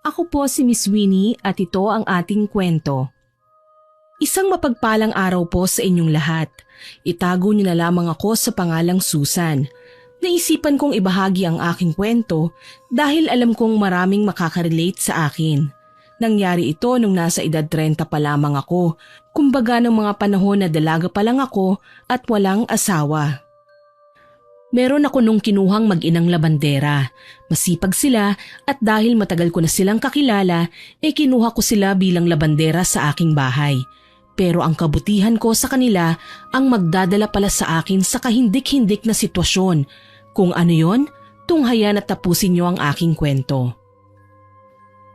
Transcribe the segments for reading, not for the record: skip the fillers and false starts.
Ako po si Miss Winnie at ito ang ating kwento. Isang mapagpalang araw po sa inyong lahat. Itago niyo na lamang ako sa pangalang Susan. Naisipan kong ibahagi ang aking kwento dahil alam kong maraming makakarelate sa akin. Nangyari ito nung nasa edad 30 pa lamang ako, kumbaga ng mga panahon na dalaga pa lang ako at walang asawa. Meron ako nung kinuhang mag-inang labandera. Masipag sila at dahil matagal ko na silang kakilala, kinuha ko sila bilang labandera sa aking bahay. Pero ang kabutihan ko sa kanila ang magdadala pala sa akin sa kahindik-hindik na sitwasyon. Kung ano yon, tunghayan at tapusin niyo ang aking kwento.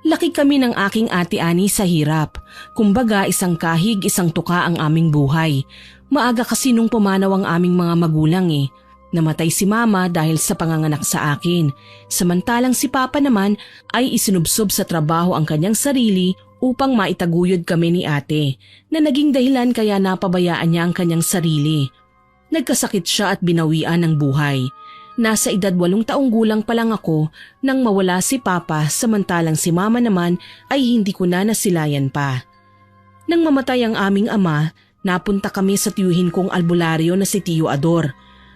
Laki kami ng aking ate Ani sa hirap. Kumbaga isang kahig, isang tuka ang aming buhay. Maaga kasi nung pumanaw ang aming mga magulang Namatay si mama dahil sa panganganak sa akin. Samantalang si papa naman ay isinubsob sa trabaho ang kanyang sarili upang maitaguyod kami ni ate na naging dahilan kaya napabayaan niya ang kanyang sarili. Nagkasakit siya at binawian ng buhay. Nasa edad 8 taong gulang pa lang ako nang mawala si papa samantalang si mama naman ay hindi ko na nasilayan pa. Nang mamatay ang aming ama, napunta kami sa tiyuhin kong albularyo na si Tiyo Ador.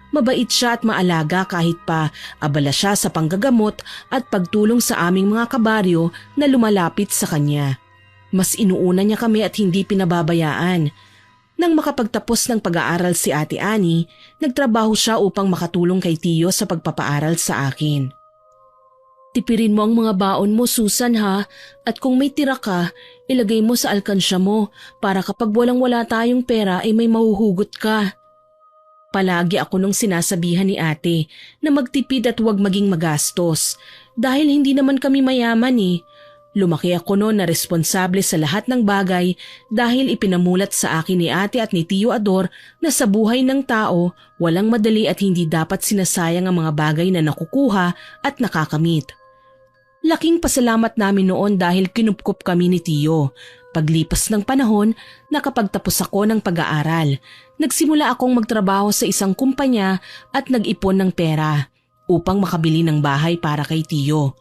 Mabait siya at maalaga kahit pa abala siya sa panggagamot at pagtulong sa aming mga kabaryo na lumalapit sa kanya. Mas inuuna niya kami at hindi pinababayaan. Nang makapagtapos ng pag-aaral si Ate Ani, nagtrabaho siya upang makatulong kay Tiyo sa pagpapaaral sa akin. Tipirin mo ang mga baon mo, Susan, ha? At kung may tira ka, ilagay mo sa alkansya mo para kapag walang-wala tayong pera ay may mahuhugot ka. Palagi ako nung sinasabihan ni ate na magtipid at huwag maging magastos dahil hindi naman kami mayaman. Lumaki ako noon na responsable sa lahat ng bagay dahil ipinamulat sa akin ni ate at ni Tiyo Ador na sa buhay ng tao walang madali at hindi dapat sinasayang ang mga bagay na nakukuha at nakakamit. Laking pasalamat namin noon dahil kinupkup kami ni Tiyo. Paglipas ng panahon, nakapagtapos ako ng pag-aaral. Nagsimula akong magtrabaho sa isang kumpanya at nag-ipon ng pera upang makabili ng bahay para kay Tiyo.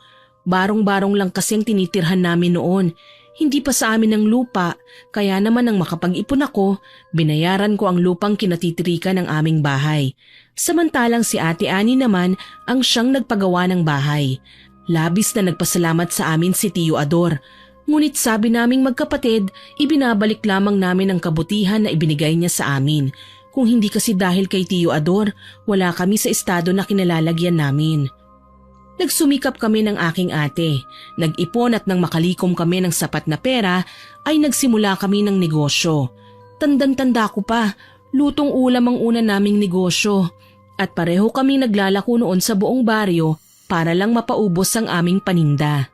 Barong-barong lang kasi ang tinitirhan namin noon. Hindi pa sa amin ang lupa, kaya naman nang makapag-ipon ako, binayaran ko ang lupang kinatitirikan ng aming bahay. Samantalang si Ate Ani naman ang siyang nagpagawa ng bahay. Labis na nagpasalamat sa amin si Tiyo Ador. Ngunit sabi naming magkapatid, ibinabalik lamang namin ang kabutihan na ibinigay niya sa amin. Kung hindi kasi dahil kay Tiyo Ador, wala kami sa estado na kinalalagyan namin. Nagsumikap kami ng aking ate. Nag-ipon at nang makalikom kami ng sapat na pera, ay nagsimula kami ng negosyo. Tandang-tanda ko pa, lutong ulam ang una naming negosyo. At pareho kaming naglalako noon sa buong baryo para lang mapaubos ang aming paninda.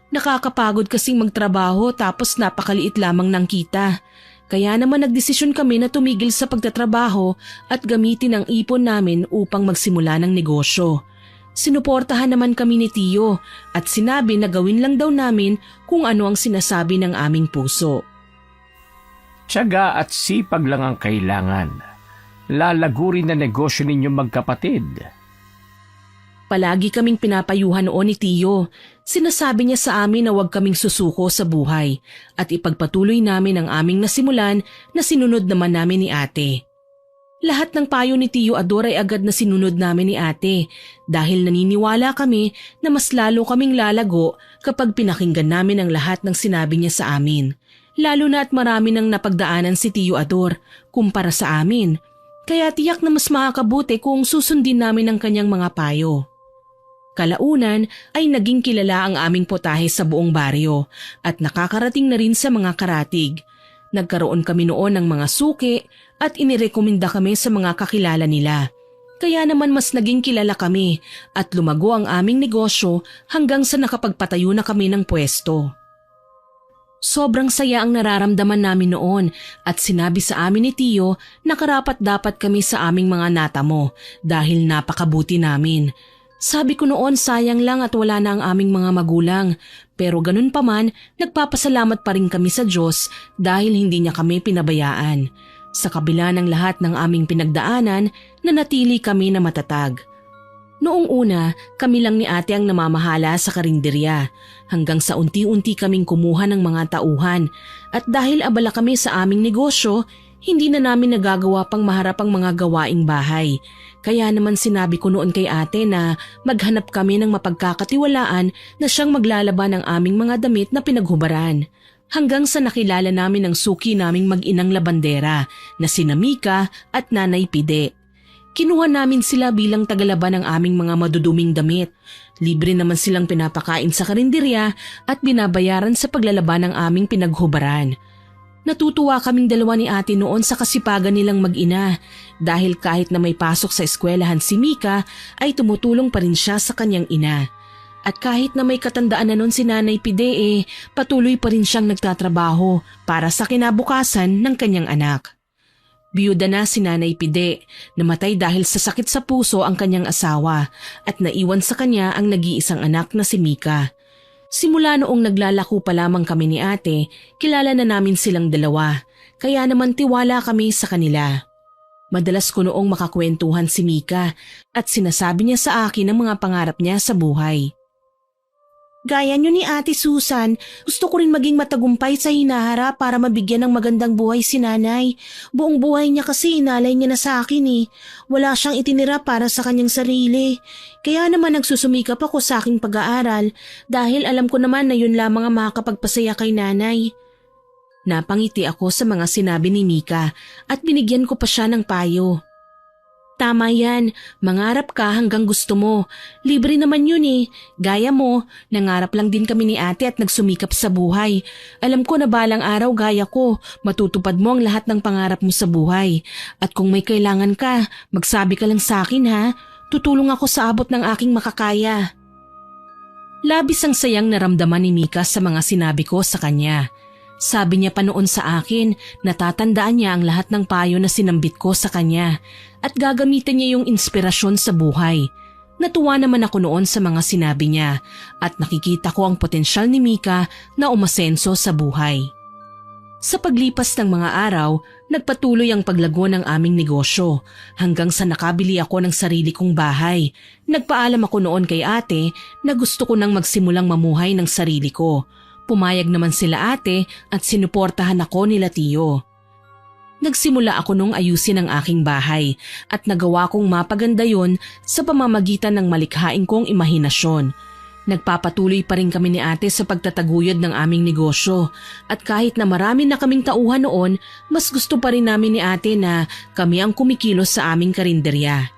Nakakapagod kasing magtrabaho tapos napakaliit lamang ng kita. Kaya naman nagdesisyon kami na tumigil sa pagtatrabaho at gamitin ang ipon namin upang magsimula ng negosyo. Sinuportahan naman kami ni Tiyo at sinabi na gawin lang daw namin kung ano ang sinasabi ng aming puso. Tiyaga at sipag lang ang kailangan. Lalagurin na negosyo ninyo magkapatid. Palagi kaming pinapayuhan noon ni Tiyo. Sinasabi niya sa amin na huwag kaming susuko sa buhay at ipagpatuloy namin ang aming nasimulan na sinunod naman namin ni ate. Lahat ng payo ni Tiyo Ador ay agad na sinunod namin ni ate dahil naniniwala kami na mas lalo kaming lalago kapag pinakinggan namin ang lahat ng sinabi niya sa amin. Lalo na at marami nang napagdaanan si Tiyo Ador kumpara sa amin. Kaya tiyak na mas makakabuti kung susundin namin ang kanyang mga payo. Kalaunan ay naging kilala ang aming potahe sa buong baryo at nakakarating na rin sa mga karatig. Nagkaroon kami noon ng mga suki at inirekomenda kami sa mga kakilala nila. Kaya naman mas naging kilala kami at lumago ang aming negosyo hanggang sa nakapagpatayo na kami ng pwesto. Sobrang saya ang nararamdaman namin noon at sinabi sa amin ni Tiyo na karapat-dapat kami sa aming mga natamo dahil napakabuti namin. Sabi ko noon sayang lang at wala na ang aming mga magulang, pero ganun pa man nagpapasalamat pa rin kami sa Diyos dahil hindi niya kami pinabayaan. Sa kabila ng lahat ng aming pinagdaanan, nanatili kami na matatag. Noong una, kami lang ni ate ang namamahala sa karinderya hanggang sa unti-unti kaming kumuha ng mga tauhan at dahil abala kami sa aming negosyo, hindi na namin nagagawa pang maharap ang mga gawaing bahay. Kaya naman sinabi ko noon kay ate na maghanap kami ng mapagkakatiwalaan na siyang maglalaban ng aming mga damit na pinaghubaran. Hanggang sa nakilala namin ang suki naming mag-inang labandera na sina Mika at Nanay Pide. Kinuha namin sila bilang tagalaban ng aming mga maduduming damit. Libre naman silang pinapakain sa karinderya at binabayaran sa paglalaban ng aming pinaghubaran. Natutuwa kaming dalawa ni ate noon sa kasipagan nilang mag-ina dahil kahit na may pasok sa eskwelahan si Mika ay tumutulong pa rin siya sa kanyang ina. At kahit na may katandaan na noon si Nanay Pide patuloy pa rin siyang nagtatrabaho para sa kinabukasan ng kanyang anak. Biyuda na si Nanay Pide, namatay dahil sa sakit sa puso ang kanyang asawa at naiwan sa kanya ang nag-iisang anak na si Mika. Simula noong naglalako pa lamang kami ni ate, kilala na namin silang dalawa, kaya naman tiwala kami sa kanila. Madalas ko noong makakwentuhan si Mika at sinasabi niya sa akin ang mga pangarap niya sa buhay. Gaya niyo ni Ate Susan, gusto ko rin maging matagumpay sa hinaharap para mabigyan ng magandang buhay si nanay. Buong buhay niya kasi inalay niya na sa akin eh. Wala siyang itinira para sa kanyang sarili. Kaya naman nagsusumikap ako sa aking pag-aaral dahil alam ko naman na yun lamang ang makakapagpasaya kay nanay. Napangiti ako sa mga sinabi ni Mika at binigyan ko pa siya ng payo. Tama yan, mangarap ka hanggang gusto mo. Libre naman yun eh. Gaya mo, nangarap lang din kami ni ate at nagsumikap sa buhay. Alam ko na balang araw gaya ko, matutupad mo ang lahat ng pangarap mo sa buhay. At kung may kailangan ka, magsabi ka lang sa akin ha. Tutulong ako sa abot ng aking makakaya. Labis ang sayang naramdaman ni Mika sa mga sinabi ko sa kanya. Sabi niya pa noon sa akin, natatandaan niya ang lahat ng payo na sinambit ko sa kanya at gagamitin niya yung inspirasyon sa buhay. Natuwa naman ako noon sa mga sinabi niya at nakikita ko ang potensyal ni Mika na umasenso sa buhay. Sa paglipas ng mga araw, nagpatuloy ang paglago ng aming negosyo hanggang sa nakabili ako ng sarili kong bahay. Nagpaalam ako noon kay ate na gusto ko nang magsimulang mamuhay ng sarili ko. Pumayag naman sila ate at sinuportahan ako nila tiyo. Nagsimula ako nung ayusin ang aking bahay at nagawa kong mapaganda yon sa pamamagitan ng malikhaing kong imahinasyon. Nagpapatuloy pa rin kami ni ate sa pagtataguyod ng aming negosyo at kahit na marami na kaming tauhan noon, mas gusto pa rin namin ni ate na kami ang kumikilos sa aming karinderya.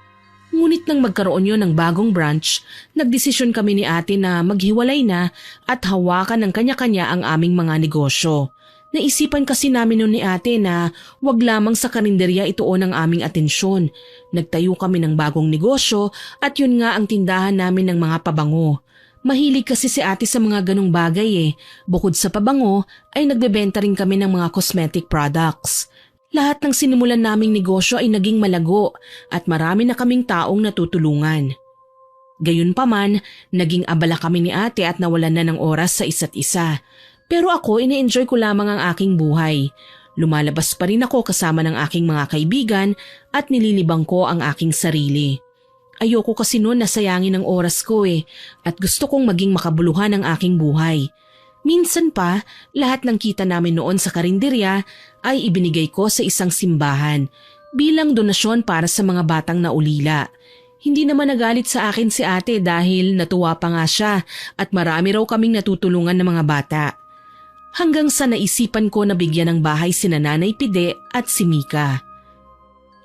Ngunit nang magkaroon yun ng bagong branch, nagdesisyon kami ni ate na maghiwalay na at hawakan ng kanya-kanya ang aming mga negosyo. Naisipan kasi namin noon ni ate na wag lamang sa karinderya ituon ang aming atensyon. Nagtayo kami ng bagong negosyo at yun nga ang tindahan namin ng mga pabango. Mahilig kasi si ate sa mga ganong bagay eh. Bukod sa pabango ay nagbebenta rin kami ng mga cosmetic products. Lahat ng sinimulan naming negosyo ay naging malago at marami na kaming taong natutulungan. Gayunpaman, naging abala kami ni ate at nawalan na ng oras sa isa't isa. Pero ako, ini-enjoy ko lamang ang aking buhay. Lumalabas pa rin ako kasama ng aking mga kaibigan at nililibang ko ang aking sarili. Ayoko kasi noon nasayangin ang oras ko at gusto kong maging makabuluhan ang aking buhay. Minsan pa, lahat ng kita namin noon sa karinderya ay ibinigay ko sa isang simbahan bilang donasyon para sa mga batang naulila. Hindi naman nagalit sa akin si ate dahil natuwa pa nga siya at marami raw kaming natutulungan ng mga bata. Hanggang sa naisipan ko na bigyan ng bahay sina Nanay Pide at si Mika.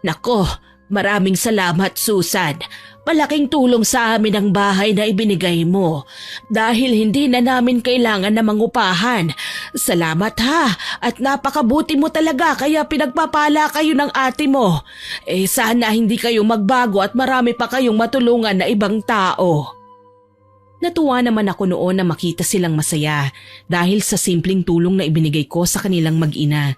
Nako, maraming salamat Susan. Malaking tulong sa amin ang bahay na ibinigay mo dahil hindi na namin kailangan na mangupahan. Salamat ha at napakabuti mo talaga kaya pinagpapala kayo ng ate mo. Sana hindi kayo magbago at marami pa kayong matulungan na ibang tao. Natuwa naman ako noon na makita silang masaya dahil sa simpleng tulong na ibinigay ko sa kanilang mag-ina.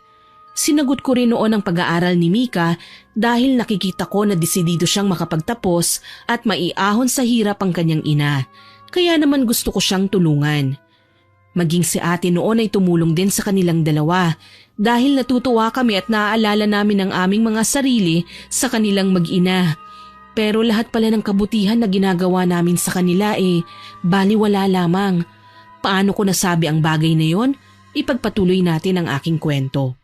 Sinagot ko rin noon ang pag-aaral ni Mika dahil nakikita ko na desidido siyang makapagtapos at maiahon sa hirap ang kanyang ina. Kaya naman gusto ko siyang tulungan. Maging si ate noon ay tumulong din sa kanilang dalawa dahil natutuwa kami at naaalala namin ang aming mga sarili sa kanilang mag-ina. Pero lahat pala ng kabutihan na ginagawa namin sa kanila baliwala lamang. Paano ko nasabi ang bagay na yon? Ipagpatuloy natin ang aking kwento.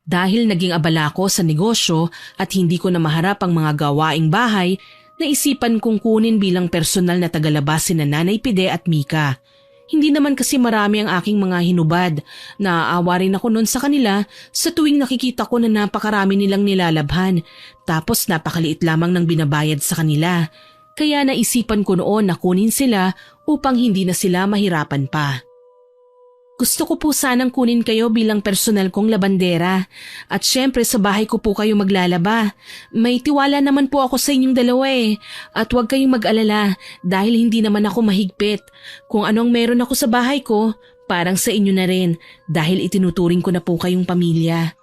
Dahil naging abala ko sa negosyo at hindi ko na maharap ang mga gawaing bahay, naisipan kong kunin bilang personal na tagalabas sina Nanay Pide at Mika. Hindi naman kasi marami ang aking mga hinubad. Naaawa rin ako noon sa kanila sa tuwing nakikita ko na napakarami nilang nilalabhan. Tapos napakaliit lamang ng binabayad sa kanila. Kaya naisipan ko noon na kunin sila upang hindi na sila mahirapan pa. Gusto ko po sanang kunin kayo bilang personal kong labandera. At syempre sa bahay ko po kayo maglalaba. May tiwala naman po ako sa inyong dalawa At huwag kayong mag-alala dahil hindi naman ako mahigpit. Kung anong meron ako sa bahay ko, parang sa inyo na rin dahil itinuturing ko na po kayong pamilya.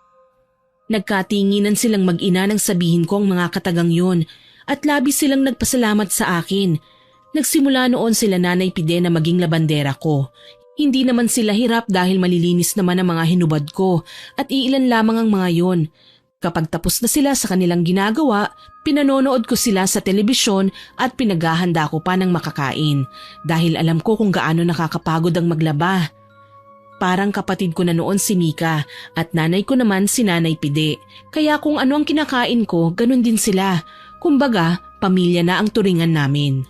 Nagkatinginan silang mag-ina nang sabihin ko ang mga katagang yun at labis silang nagpasalamat sa akin. Nagsimula noon sila Nanay Pide na maging labandera ko. Hindi naman sila hirap dahil malilinis naman ang mga hinubad ko at iilan lamang ang mga yon. Kapag tapos na sila sa kanilang ginagawa, pinanonood ko sila sa telebisyon at pinaghahanda ko pa ng makakain dahil alam ko kung gaano nakakapagod ang maglaba. Parang kapatid ko na noon si Mika at nanay ko naman si Nanay Pide. Kaya kung ano ang kinakain ko, ganun din sila. Kumbaga, pamilya na ang turingan namin.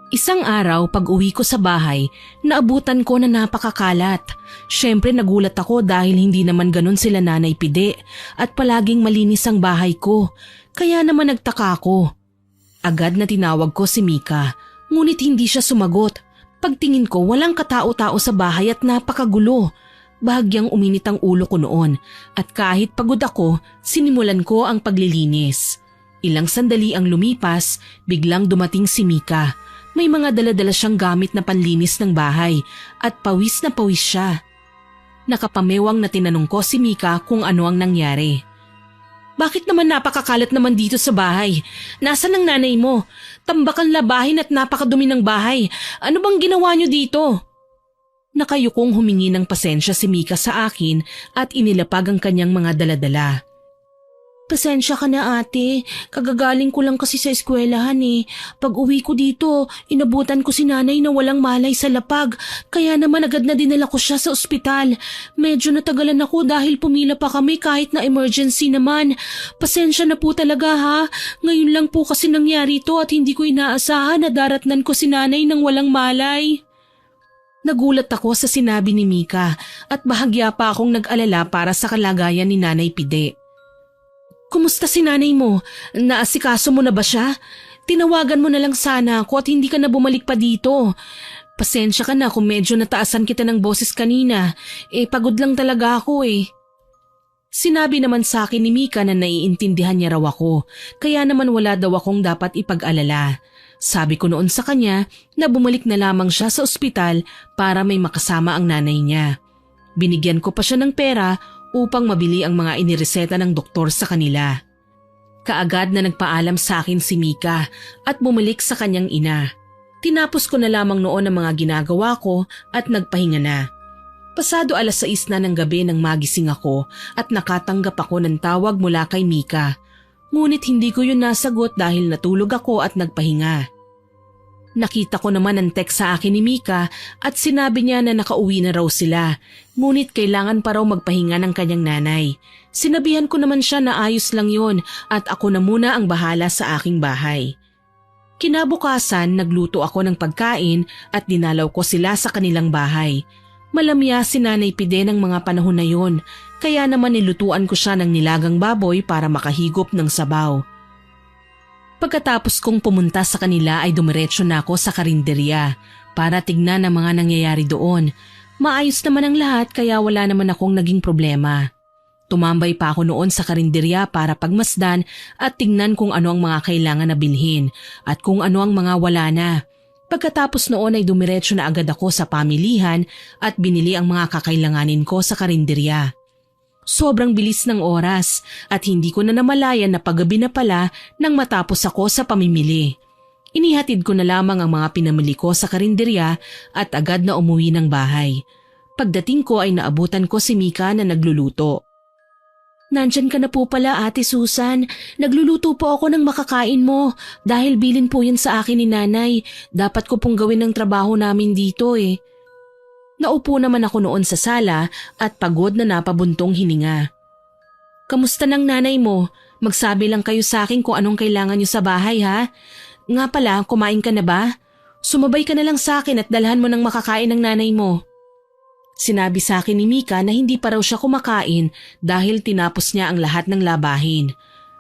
Isang araw pag uwi ko sa bahay, naabutan ko na napakakalat. Syempre nagulat ako dahil hindi naman ganun sila Nanay Pide at palaging malinis ang bahay ko. Kaya naman nagtaka ako. Agad na tinawag ko si Mika, ngunit hindi siya sumagot. Pagtingin ko walang katao-tao sa bahay at napakagulo. Bahagyang uminit ang ulo ko noon at kahit pagod ako, sinimulan ko ang paglilinis. Ilang sandali ang lumipas, biglang dumating si Mika. May mga dala-dala siyang gamit na panlinis ng bahay at pawis na pawis siya. Nakapamewang na tinanong ko si Mika kung ano ang nangyari. Bakit naman napakakalat naman dito sa bahay? Nasaan ang nanay mo? Tambakan labahin at napakadumi ng bahay. Ano bang ginawa niyo dito? Nakayukong humingi ng pasensya si Mika sa akin at inilapag ang kanyang mga dala-dala. Pasensya ka na ate, kagagaling ko lang kasi sa eskwelahan Pag uwi ko dito, inabutan ko si nanay na walang malay sa lapag, kaya naman agad na dinala ko siya sa ospital. Medyo natagalan ako dahil pumila pa kami kahit na emergency naman. Pasensya na po talaga ha, ngayon lang po kasi nangyari ito at hindi ko inaasahan na daratnan ko si nanay ng walang malay. Nagulat ako sa sinabi ni Mika at bahagya pa akong nag-alala para sa kalagayan ni Nanay Pide. Kumusta si nanay mo? Naasikaso mo na ba siya? Tinawagan mo na lang sana ako at hindi ka na bumalik pa dito. Pasensya ka na kung medyo nataasan kita ng boses kanina. Pagod lang talaga ako Sinabi naman sa akin ni Mika na naiintindihan niya raw ako, kaya naman wala daw akong dapat ipag-alala. Sabi ko noon sa kanya na bumalik na lamang siya sa ospital para may makasama ang nanay niya. Binigyan ko pa siya ng pera upang mabili ang mga inireseta ng doktor sa kanila. Kaagad na nagpaalam sa akin si Mika at bumalik sa kanyang ina. Tinapos ko na lamang noon ang mga ginagawa ko at nagpahinga na. Pasado 6:00 na ng gabi nang magising ako at nakatanggap ako ng tawag mula kay Mika. Ngunit hindi ko yun nasagot dahil natulog ako at nagpahinga. Nakita ko naman ang text sa akin ni Mika at sinabi niya na nakauwi na raw sila, ngunit kailangan pa raw magpahinga ng kanyang nanay. Sinabihan ko naman siya na ayos lang yun at ako na muna ang bahala sa aking bahay. Kinabukasan, nagluto ako ng pagkain at dinalaw ko sila sa kanilang bahay. Malamya si Nanay Pide ng mga panahon na yun, kaya naman nilutuan ko siya ng nilagang baboy para makahigop ng sabaw. Pagkatapos kong pumunta sa kanila ay dumiretso na ako sa karinderya para tignan ang mga nangyayari doon. Maayos naman ang lahat kaya wala naman akong naging problema. Tumambay pa ako noon sa karinderya para pagmasdan at tignan kung ano ang mga kailangan na bilhin at kung ano ang mga wala na. Pagkatapos noon ay dumiretso na agad ako sa pamilihan at binili ang mga kakailanganin ko sa karinderya. Sobrang bilis ng oras at hindi ko na namalayan na paggabi na pala nang matapos ako sa pamimili. Inihatid ko na lamang ang mga pinamili ko sa karinderya at agad na umuwi ng bahay. Pagdating ko ay naabutan ko si Mika na nagluluto. Nandyan ka na po pala, Ate Susan. Nagluluto po ako ng makakain mo dahil bilin po yan sa akin ni Nanay. Dapat ko pong gawin ng trabaho namin dito eh. Naupo naman ako noon sa sala at pagod na napabuntong hininga. Kamusta ng nanay mo? Magsabi lang kayo sa akin kung anong kailangan niyo sa bahay ha. Nga pala, kumain ka na ba? Sumabay ka na lang sa akin at dalhan mo ng makakain ng nanay mo. Sinabi sa akin ni Mika na hindi pa raw siya kumakain dahil tinapos niya ang lahat ng labahin.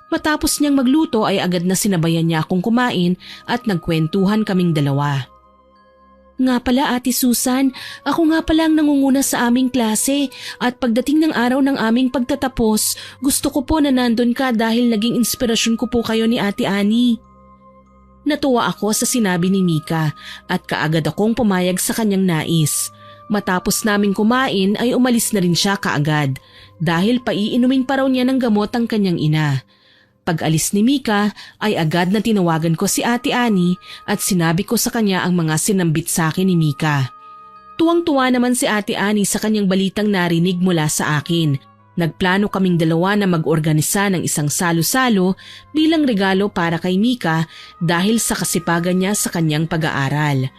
Matapos niyang magluto ay agad na sinabayan niya akong kumain at nagkwentuhan kaming dalawa. Nga pala Ate Susan, ako nga pala ang nangunguna sa aming klase at pagdating ng araw ng aming pagtatapos, gusto ko po na nandun ka dahil naging inspirasyon ko po kayo ni Ate Annie. Natuwa ako sa sinabi ni Mika at kaagad akong pumayag sa kanyang nais. Matapos naming kumain ay umalis na rin siya kaagad dahil paiinumin pa raw niya ng gamot ang kanyang ina. Pag-alis ni Mika ay agad na tinawagan ko si Ate Annie at sinabi ko sa kanya ang mga sinambit sa akin ni Mika. Tuwang-tuwa naman si Ate Annie sa kanyang balitang narinig mula sa akin. Nagplano kaming dalawa na mag-organisa ng isang salo-salo bilang regalo para kay Mika dahil sa kasipagan niya sa kanyang pag-aaral.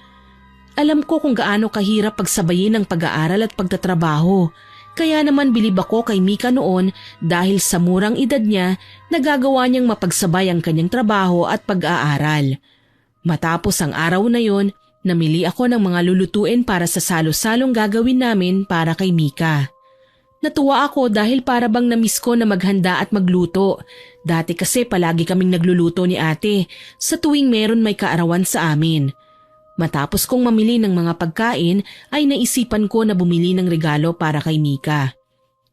Alam ko kung gaano kahirap pagsabayin ang pag-aaral at pagtatrabaho. Kaya naman bilib ako kay Mika noon dahil sa murang edad niya nagagawa niyang mapagsabay ang kanyang trabaho at pag-aaral. Matapos ang araw na yon, namili ako ng mga lulutuin para sa salo-salong gagawin namin para kay Mika. Natuwa ako dahil para bang namiss ko na maghanda at magluto. Dati kasi palagi kaming nagluluto ni ate sa tuwing meron may kaarawan sa amin. Matapos kong mamili ng mga pagkain ay naisipan ko na bumili ng regalo para kay Mika.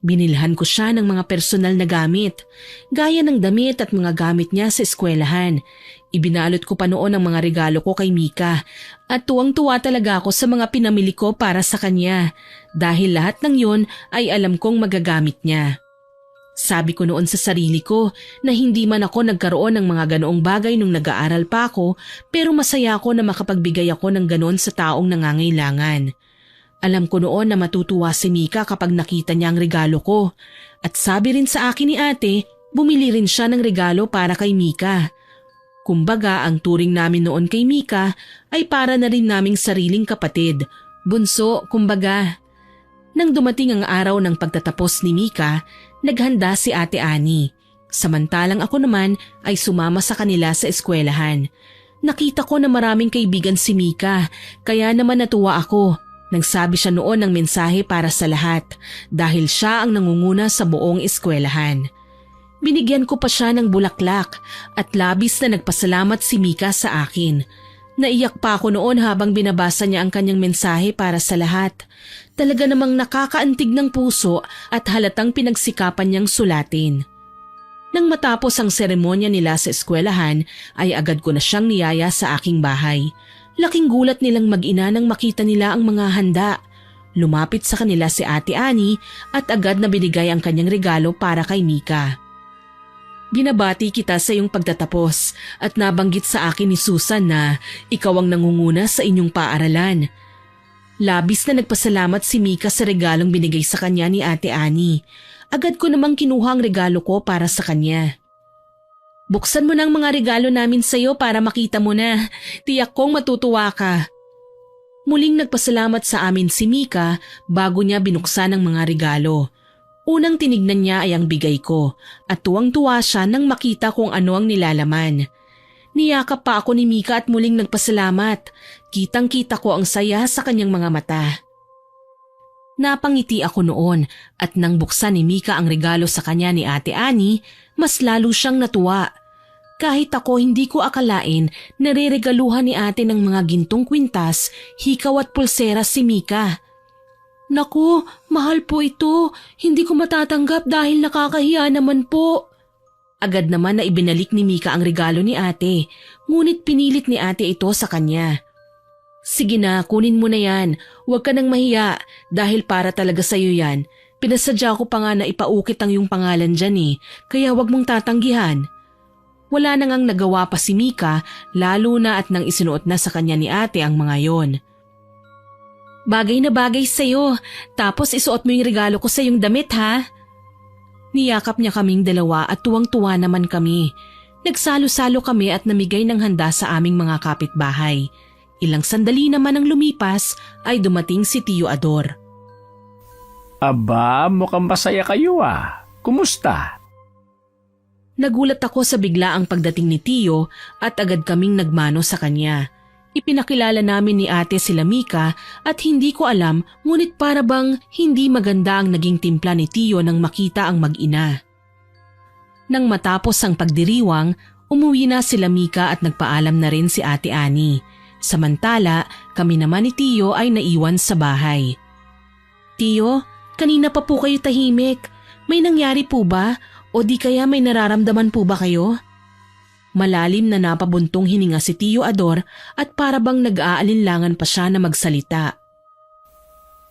Binilhan ko siya ng mga personal na gamit, gaya ng damit at mga gamit niya sa eskwelahan. Ibinalot ko pa noon ang mga regalo ko kay Mika at tuwang-tuwa talaga ako sa mga pinamili ko para sa kanya dahil lahat ng yon ay alam kong magagamit niya. Sabi ko noon sa sarili ko na hindi man ako nagkaroon ng mga ganoong bagay nung nag-aaral pa ako pero masaya ako na makapagbigay ako ng ganon sa taong nangangailangan. Alam ko noon na matutuwa si Mika kapag nakita niya ang regalo ko at sabi rin sa akin ni ate, bumili rin siya ng regalo para kay Mika. Kumbaga ang turing namin noon kay Mika ay para na rin naming sariling kapatid, bunso kumbaga. Nang dumating ang araw ng pagtatapos ni Mika, naghanda si Ate Annie. Samantalang ako naman ay sumama sa kanila sa eskwelahan. Nakita ko na maraming kaibigan si Mika, kaya naman natuwa ako. Nagsabi siya noon ng mensahe para sa lahat dahil siya ang nangunguna sa buong eskwelahan. Binigyan ko pa siya ng bulaklak at labis na nagpasalamat si Mika sa akin. Naiyak pa ako noon habang binabasa niya ang kanyang mensahe para sa lahat. Talaga namang nakakaantig ng puso at halatang pinagsikapan niyang sulatin. Nang matapos ang seremonya nila sa eskwelahan ay agad ko na siyang niyaya sa aking bahay. Laking gulat nilang mag-ina nang makita nila ang mga handa. Lumapit sa kanila si Ate Annie at agad na binigay ang kanyang regalo para kay Mika. Binabati kita sa iyong pagtatapos at nabanggit sa akin ni Susan na ikaw ang nangunguna sa inyong paaralan. Labis na nagpasalamat si Mika sa regalong binigay sa kanya ni Ate Annie. Agad ko namang kinuha ang regalo ko para sa kanya. Buksan mo na ang mga regalo namin sa iyo para makita mo na. Tiyak kong matutuwa ka. Muling nagpasalamat sa amin si Mika bago niya binuksan ang mga regalo. Unang tinignan niya ay ang bigay ko at tuwang-tuwa siya nang makita kung ano ang nilalaman. Niyakap pa ako ni Mika at muling nagpasalamat. Kitang-kita ko ang saya sa kanyang mga mata. Napangiti ako noon at nang buksan ni Mika ang regalo sa kanya ni Ate Annie, mas lalo siyang natuwa. Kahit ako hindi ko akalain nare-regaluhan ni ate ng mga gintong kwintas, hikaw at pulsera si Mika. Naku, mahal po ito. Hindi ko matatanggap dahil nakakahiya naman po. Agad naman na ibinalik ni Mika ang regalo ni ate, ngunit pinilit ni ate ito sa kanya. Sige na, kunin mo na yan. Huwag ka nang mahiya dahil para talaga sa'yo yan. Pinasadya ko pa nga na ipaukit ang iyong pangalan dyan eh, kaya huwag mong tatanggihan. Wala na ngang nagawa pa si Mika, lalo na at nang isinuot na sa kanya ni ate ang mga yon. Bagay na bagay sa'yo, tapos isuot mo yung regalo ko sa iyong damit ha. Niyakap niya kaming dalawa at tuwang-tuwa naman kami. Nagsalo-salo kami at namigay ng handa sa aming mga kapitbahay. Ilang sandali naman ang lumipas ay dumating si Tio Ador. Aba, mukhang masaya kayo ah. Kumusta? Nagulat ako sa biglaang pagdating ni Tio at agad kaming nagmano sa kanya. Ipinakilala namin ni ate sila Mika at hindi ko alam ngunit para bang hindi maganda ang naging timpla ni Tio nang makita ang mag-ina. Nang matapos ang pagdiriwang, umuwi na sila Mika at nagpaalam na rin si Ate Ani. Samantala, kami naman ni Tio ay naiwan sa bahay. Tio, kanina pa po kayo tahimik. May nangyari po ba? O di kaya may nararamdaman po ba kayo? Malalim na napabuntong hininga si Tio Ador at para bang nag-aalinlangan pa siya na magsalita.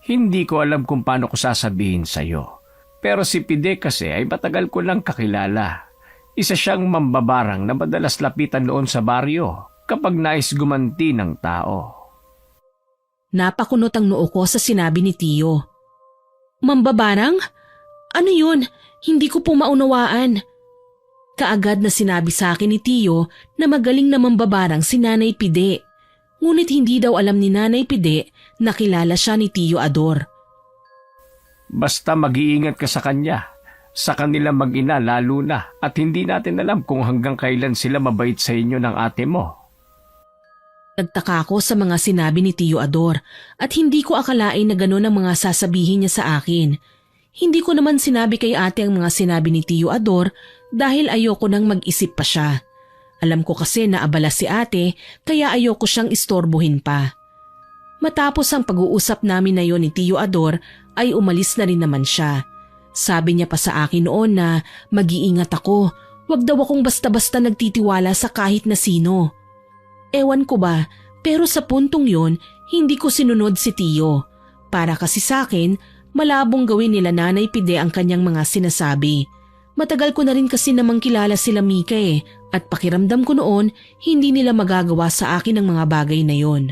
Hindi ko alam kung paano ko sasabihin sa'yo. Pero si Pide kasi ay matagal ko lang kakilala. Isa siyang mambabarang na madalas lapitan noon sa baryo kapag nais gumanti ng tao. Napakunot ang noo ko sa sinabi ni Tio. Mambabarang? Ano yun? Hindi ko po maunawaan. Kaagad na sinabi sa akin ni Tio na magaling na mambabarang si Nanay Pide. Ngunit hindi daw alam ni Nanay Pide na kilala siya ni Tio Ador. Basta mag-iingat ka sa kanya. Sa kanila mag-ina lalo na at hindi natin alam kung hanggang kailan sila mabait sa inyo ng ate mo. Nagtaka ako sa mga sinabi ni Tio Ador at hindi ko akalain na gano'n ang mga sasabihin niya sa akin. Hindi ko naman sinabi kay ate ang mga sinabi ni Tio Ador dahil ayoko nang mag-isip pa siya. Alam ko kasi na abala si ate kaya ayoko siyang istorbohin pa. Matapos ang pag-uusap namin na yon ni Tio Ador ay umalis na rin naman siya. Sabi niya pa sa akin noon na mag-iingat ako, wag daw akong basta-basta nagtitiwala sa kahit na sino. Ewan ko ba, pero sa puntong yon hindi ko sinunod si Tio. Para kasi sa akin, malabong gawin nila Nanay Pide ang kanyang mga sinasabi. Matagal ko na rin kasi namang kilala sila Mika at pakiramdam ko noon hindi nila magagawa sa akin ang mga bagay na yon.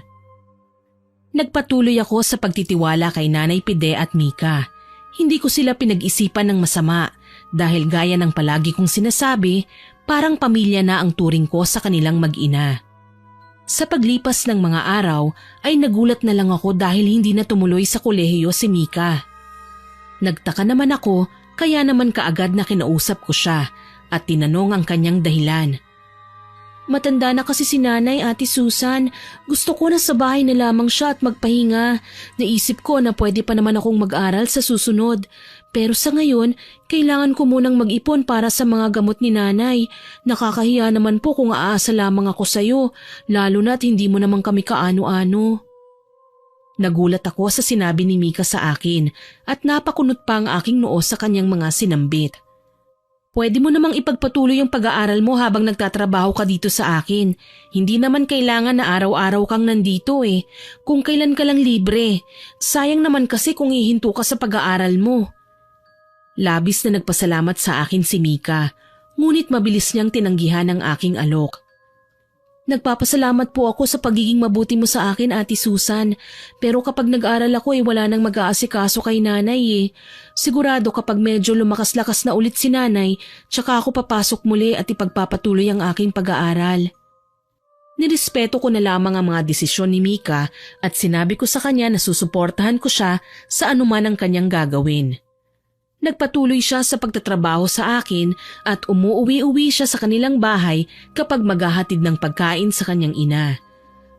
Nagpatuloy ako sa pagtitiwala kay Nanay Pide at Mika. Hindi ko sila pinag-isipan ng masama dahil gaya ng palagi kong sinasabi, parang pamilya na ang turing ko sa kanilang mag-ina. Sa paglipas ng mga araw ay nagulat na lang ako dahil hindi na tumuloy sa kolehiyo si Mika. Nagtaka naman ako kaya naman kaagad na kinausap ko siya at tinanong ang kanyang dahilan. Matanda na kasi si Nanay, Ate Susan. Gusto ko na sa bahay na lamang siya at magpahinga. Naisip ko na pwede pa naman akong mag-aral sa susunod. Pero sa ngayon, kailangan ko munang mag-ipon para sa mga gamot ni Nanay. Nakakahiya naman po kung aasa lamang ako sa'yo, lalo na't hindi mo naman kami kaano-ano. Nagulat ako sa sinabi ni Mika sa akin at napakunot pa ang aking noo sa kanyang mga sinambit. Pwede mo namang ipagpatuloy ang pag-aaral mo habang nagtatrabaho ka dito sa akin. Hindi naman kailangan na araw-araw kang nandito Kung kailan ka lang libre. Sayang naman kasi kung hihinto ka sa pag-aaral mo. Labis na nagpasalamat sa akin si Mika, ngunit mabilis niyang tinanggihan ang aking alok. Nagpapasalamat po ako sa pagiging mabuti mo sa akin, Ate Susan. Pero kapag nag-aral ako wala nang mag-aasikaso kay Nanay Sigurado kapag medyo lumakas-lakas na ulit si Nanay, tsaka ako papasok muli at ipagpapatuloy ang aking pag-aaral. Nirespeto ko na lamang ang mga desisyon ni Mika at sinabi ko sa kanya na susuportahan ko siya sa anuman ang kanyang gagawin. Nagpatuloy siya sa pagtatrabaho sa akin at umuuwi-uwi siya sa kanilang bahay kapag maghahatid ng pagkain sa kanyang ina.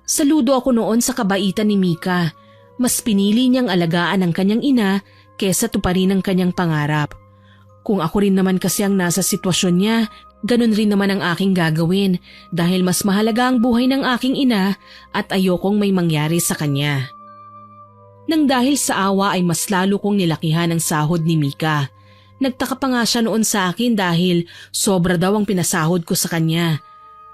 Saludo ako noon sa kabaitan ni Mika. Mas pinili niyang alagaan ang kanyang ina kesa tuparin ang kanyang pangarap. Kung ako rin naman kasi ang nasa sitwasyon niya, ganun rin naman ang aking gagawin dahil mas mahalaga ang buhay ng aking ina at ayokong may mangyari sa kanya. Nang dahil sa awa ay mas lalo kong nilakihan ang sahod ni Mika. Nagtaka pa nga siya noon sa akin dahil sobra daw ang pinasahod ko sa kanya.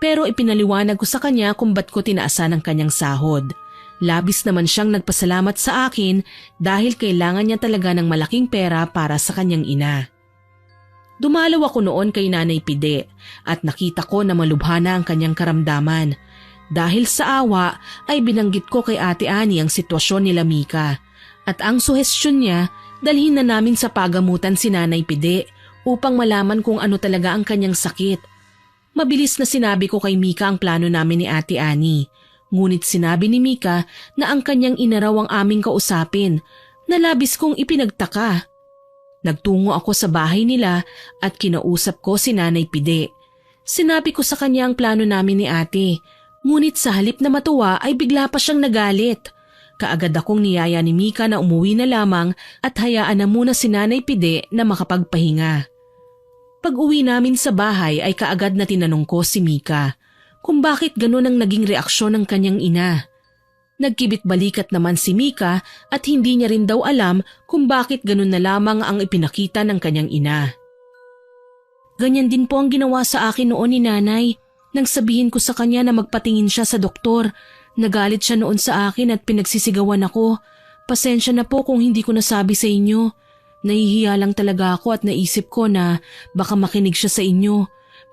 Pero ipinaliwanag ko sa kanya kung ba't ko tinaasan ang kanyang sahod. Labis naman siyang nagpasalamat sa akin dahil kailangan niya talaga ng malaking pera para sa kanyang ina. Dumalaw ako noon kay Nanay Pide at nakita ko na malubha na ang kanyang karamdaman. Dahil sa awa ay binanggit ko kay Ate Ani ang sitwasyon nila Mika at ang suhestyon niya dalhin na namin sa pagamutan si Nanay Pide upang malaman kung ano talaga ang kanyang sakit. Mabilis na sinabi ko kay Mika ang plano namin ni Ate Annie. Ngunit sinabi ni Mika na ang kanyang ina raw ang aming kausapin, na labis kong ipinagtaka. Nagtungo ako sa bahay nila at kinausap ko si Nanay Pide. Sinabi ko sa kanya ang plano namin ni ate, ngunit sa halip na matuwa ay bigla pa siyang nagalit. Kaagad akong niyaya ni Mika na umuwi na lamang at hayaan na muna si Nanay Pide na makapagpahinga. Pag-uwi namin sa bahay ay kaagad na tinanong ko si Mika kung bakit ganun ang naging reaksyon ng kanyang ina. Nagkibit-balikat naman si Mika at hindi niya rin daw alam kung bakit ganun na lamang ang ipinakita ng kanyang ina. Ganyan din po ang ginawa sa akin noon ni Nanay. Nang sabihin ko sa kanya na magpatingin siya sa doktor, nagalit siya noon sa akin at pinagsisigawan ako. Pasensya na po kung hindi ko nasabi sa inyo. Nahihiya lang talaga ako at naisip ko na baka makinig siya sa inyo.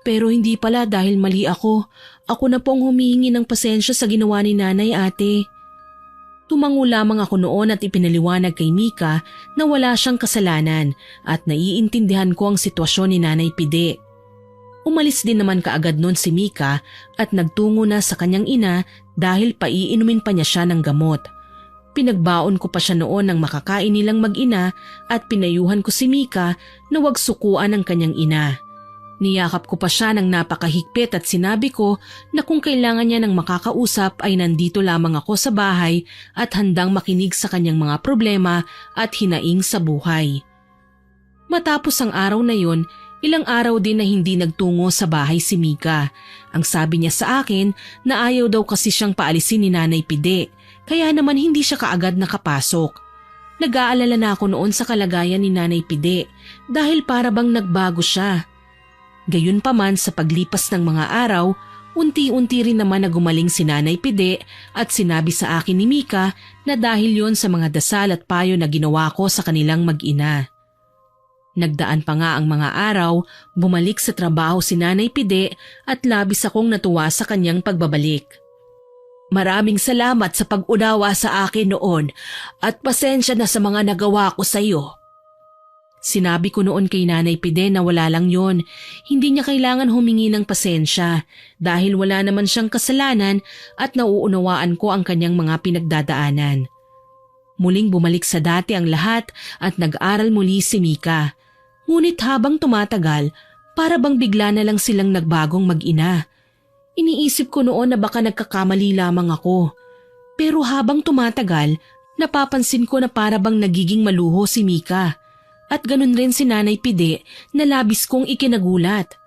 Pero hindi pala dahil mali ako. Ako na pong humihingi ng pasensya sa ginawa ni Nanay, ate. Tumango lamang ako noon at ipinaliwanag kay Mika na wala siyang kasalanan at naiintindihan ko ang sitwasyon ni Nanay Pide. Umalis din naman kaagad noon si Mika at nagtungo na sa kanyang ina dahil paiinumin pa niya siya ng gamot. Pinagbaon ko pa siya noon ng makakain nilang mag-ina at pinayuhan ko si Mika na huwag sukuan ang kanyang ina. Niyakap ko pa siya ng napakahigpit at sinabi ko na kung kailangan niya ng makakausap ay nandito lamang ako sa bahay at handang makinig sa kanyang mga problema at hinaing sa buhay. Matapos ang araw na yon, ilang araw din na hindi nagtungo sa bahay si Mika. Ang sabi niya sa akin na ayaw daw kasi siyang paalisin ni Nanay Pide, kaya naman hindi siya kaagad nakapasok. Nag-aalala na ako noon sa kalagayan ni Nanay Pide dahil para bang nagbago siya. Gayunpaman sa paglipas ng mga araw, unti-unti rin naman na gumaling si Nanay Pide at sinabi sa akin ni Mika na dahil yon sa mga dasal at payo na ginawa ko sa kanilang mag-ina. Nagdaan pa nga ang mga araw, bumalik sa trabaho si Nanay Pide at labis akong natuwa sa kanyang pagbabalik. Maraming salamat sa pag-unawa sa akin noon at pasensya na sa mga nagawa ko sa iyo. Sinabi ko noon kay Nanay Pide na wala lang yon, hindi niya kailangan humingi ng pasensya dahil wala naman siyang kasalanan at nauunawaan ko ang kanyang mga pinagdadaanan. Muling bumalik sa dati ang lahat at nag-aral muli si Mika. Ngunit habang tumatagal, para bang bigla na lang silang nagbagong mag-ina. Iniisip ko noon na baka nagkakamali lamang ako. Pero habang tumatagal, napapansin ko na para bang nagiging maluho si Mika. At ganun rin si Nanay Pide na labis kong ikinagulat.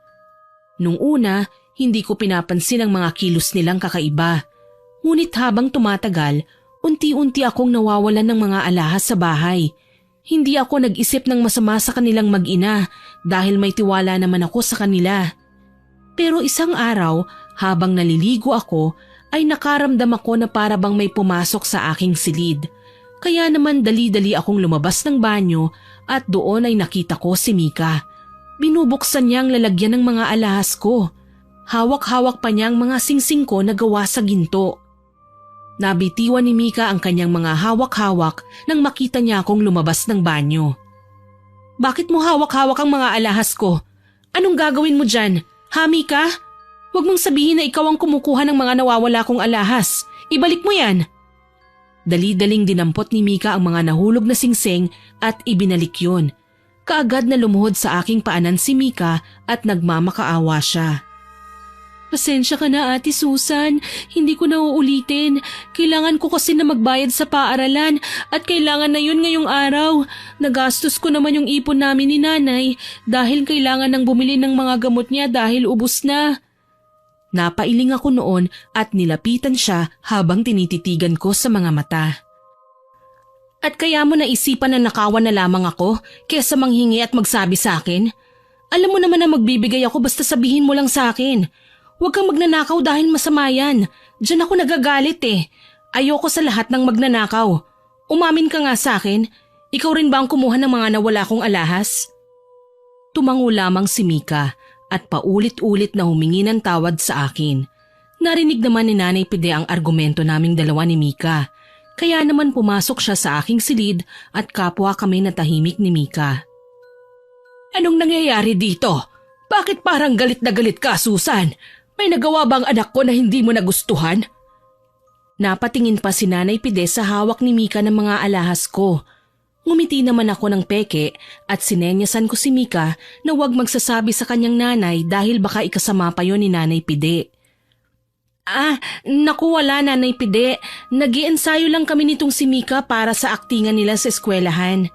Nung una, hindi ko pinapansin ang mga kilos nilang kakaiba. Ngunit habang tumatagal, unti-unti akong nawawalan ng mga alahas sa bahay. Hindi ako nag-isip ng masama sa kanilang mag-ina dahil may tiwala naman ako sa kanila. Pero isang araw, habang naliligo ako, ay nakaramdam ako na para bang may pumasok sa aking silid. Kaya naman dali-dali akong lumabas ng banyo at doon ay nakita ko si Mika. Binubuksan niya ang lalagyan ng mga alahas ko. Hawak-hawak pa niya ang mga singsing ko na gawa sa ginto. Nabitiwan ni Mika ang kanyang mga hawak-hawak nang makita niya akong lumabas ng banyo. Bakit mo hawak-hawak ang mga alahas ko? Anong gagawin mo dyan? Ha, Mika? Huwag mong sabihin na ikaw ang kumukuha ng mga nawawala kong alahas. Ibalik mo yan. Dali-daling dinampot ni Mika ang mga nahulog na singsing at ibinalik yun. Kaagad na lumuhod sa aking paanan si Mika at nagmamakaawa siya. Pasensya ka na, Ate Susan. Hindi ko na uulitin. Kailangan ko kasi na magbayad sa paaralan at kailangan na yun ngayong araw. Nagastos ko naman yung ipon namin ni Nanay dahil kailangan nang bumili ng mga gamot niya dahil ubos na. Napailing ako noon at nilapitan siya habang tinititigan ko sa mga mata. At kaya mo naisipan na nakawan na lamang ako kesa manghingi at magsabi sa akin? Alam mo naman na magbibigay ako basta sabihin mo lang sa akin. Huwag kang magnanakaw dahil masama yan. Diyan ako nagagalit eh. Ayoko sa lahat ng magnanakaw. Umamin ka nga sa akin. Ikaw rin ba ang kumuha ng mga nawala kong alahas? Tumango lamang si Mika at paulit-ulit na humingi ng tawad sa akin. Narinig naman ni Nanay Pide ang argumento naming dalawa ni Mika. Kaya naman pumasok siya sa aking silid at kapwa kami natahimik ni Mika. Anong nangyayari dito? Bakit parang galit na galit ka, Susan? May nagawa bang anak ko na hindi mo nagustuhan? Napatingin pa si Nanay Pide sa hawak ni Mika ng mga alahas ko. Ngumiti naman ako ng peke at sinenyasan ko si Mika na huwag magsasabi sa kanyang nanay dahil baka ikasama pa yon ni Nanay Pide. Naku wala Nanay Pide. Nag-iensayo lang kami nitong si Mika para sa aktingan nila sa eskwelahan.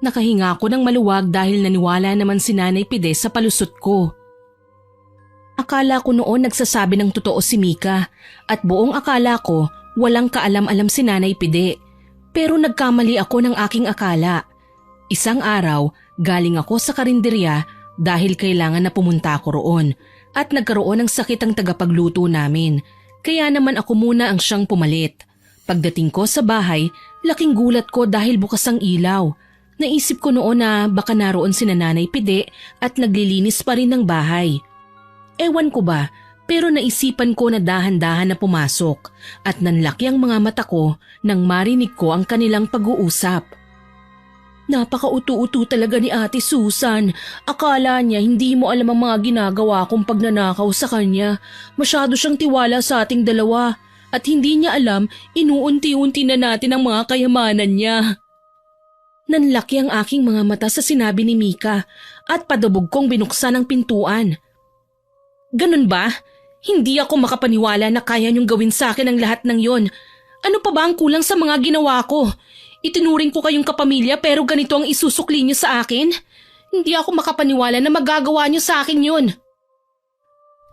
Nakahinga ako ng maluwag dahil naniwala naman si Nanay Pide sa palusot ko. Akala ko noon nagsasabi ng totoo si Mika at buong akala ko walang kaalam-alam si Nanay Pide. Pero nagkamali ako ng aking akala. Isang araw, galing ako sa karinderya dahil kailangan na pumunta ako roon at nagkaroon ng sakit ang tagapagluto namin. Kaya naman ako muna ang siyang pumalit. Pagdating ko sa bahay, laking gulat ko dahil bukas ang ilaw. Naisip ko noon na baka naroon si Nanay Pide at naglilinis pa rin ng bahay. Ewan ko ba, pero naisipan ko na dahan-dahan na pumasok at nanlaki ang mga mata ko nang marinig ko ang kanilang pag-uusap. Napaka-utu-utu talaga ni Ate Susan. Akala niya hindi mo alam ang mga ginagawa kong pagnanakaw sa kanya. Masyado siyang tiwala sa ating dalawa at hindi niya alam inuunti-unti na natin ang mga kayamanan niya. Nanlaki ang aking mga mata sa sinabi ni Mika at padubog kong binuksan ang pintuan. Ganun ba? Hindi ako makapaniwala na kaya niyong gawin sa akin ang lahat ng yon. Ano pa ba ang kulang sa mga ginawa ko? Itinuring ko kayong kapamilya pero ganito ang isusukli niyo sa akin? Hindi ako makapaniwala na magagawa niyo sa akin yon.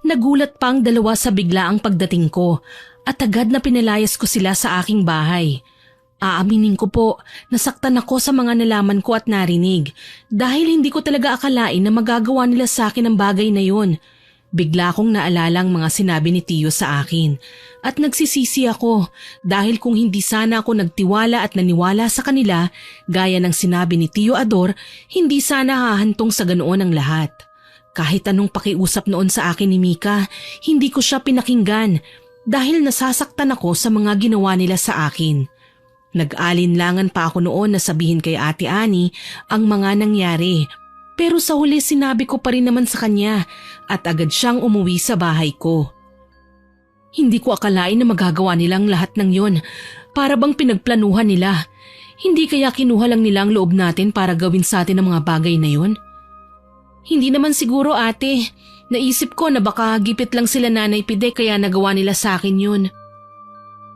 Nagulat pa ang dalawa sa biglaang pagdating ko at agad na pinalayas ko sila sa aking bahay. Aaminin ko po, nasaktan ako sa mga nalaman ko at narinig dahil hindi ko talaga akalain na magagawa nila sa akin ang bagay na yon. Bigla kong naalala ang mga sinabi ni Tiyo sa akin at nagsisisi ako dahil kung hindi sana ako nagtiwala at naniwala sa kanila gaya ng sinabi ni Tiyo Ador, hindi sana hahantong sa ganoon ang lahat. Kahit anong pakiusap noon sa akin ni Mika, hindi ko siya pinakinggan dahil nasasaktan ako sa mga ginawa nila sa akin. Nag-alinlangan pa ako noon na sabihin kay Ate Ani ang mga nangyari. Pero sa huli sinabi ko pa rin naman sa kanya at agad siyang umuwi sa bahay ko. Hindi ko akalain na magagawa nilang lahat ng yon. Para bang pinagplanuhan nila. Hindi kaya kinuha lang nila ang loob natin para gawin sa atin ang mga bagay na yon? Hindi naman siguro ate. Naisip ko na baka gipit lang sila Nanay Pide kaya nagawa nila sa akin yun.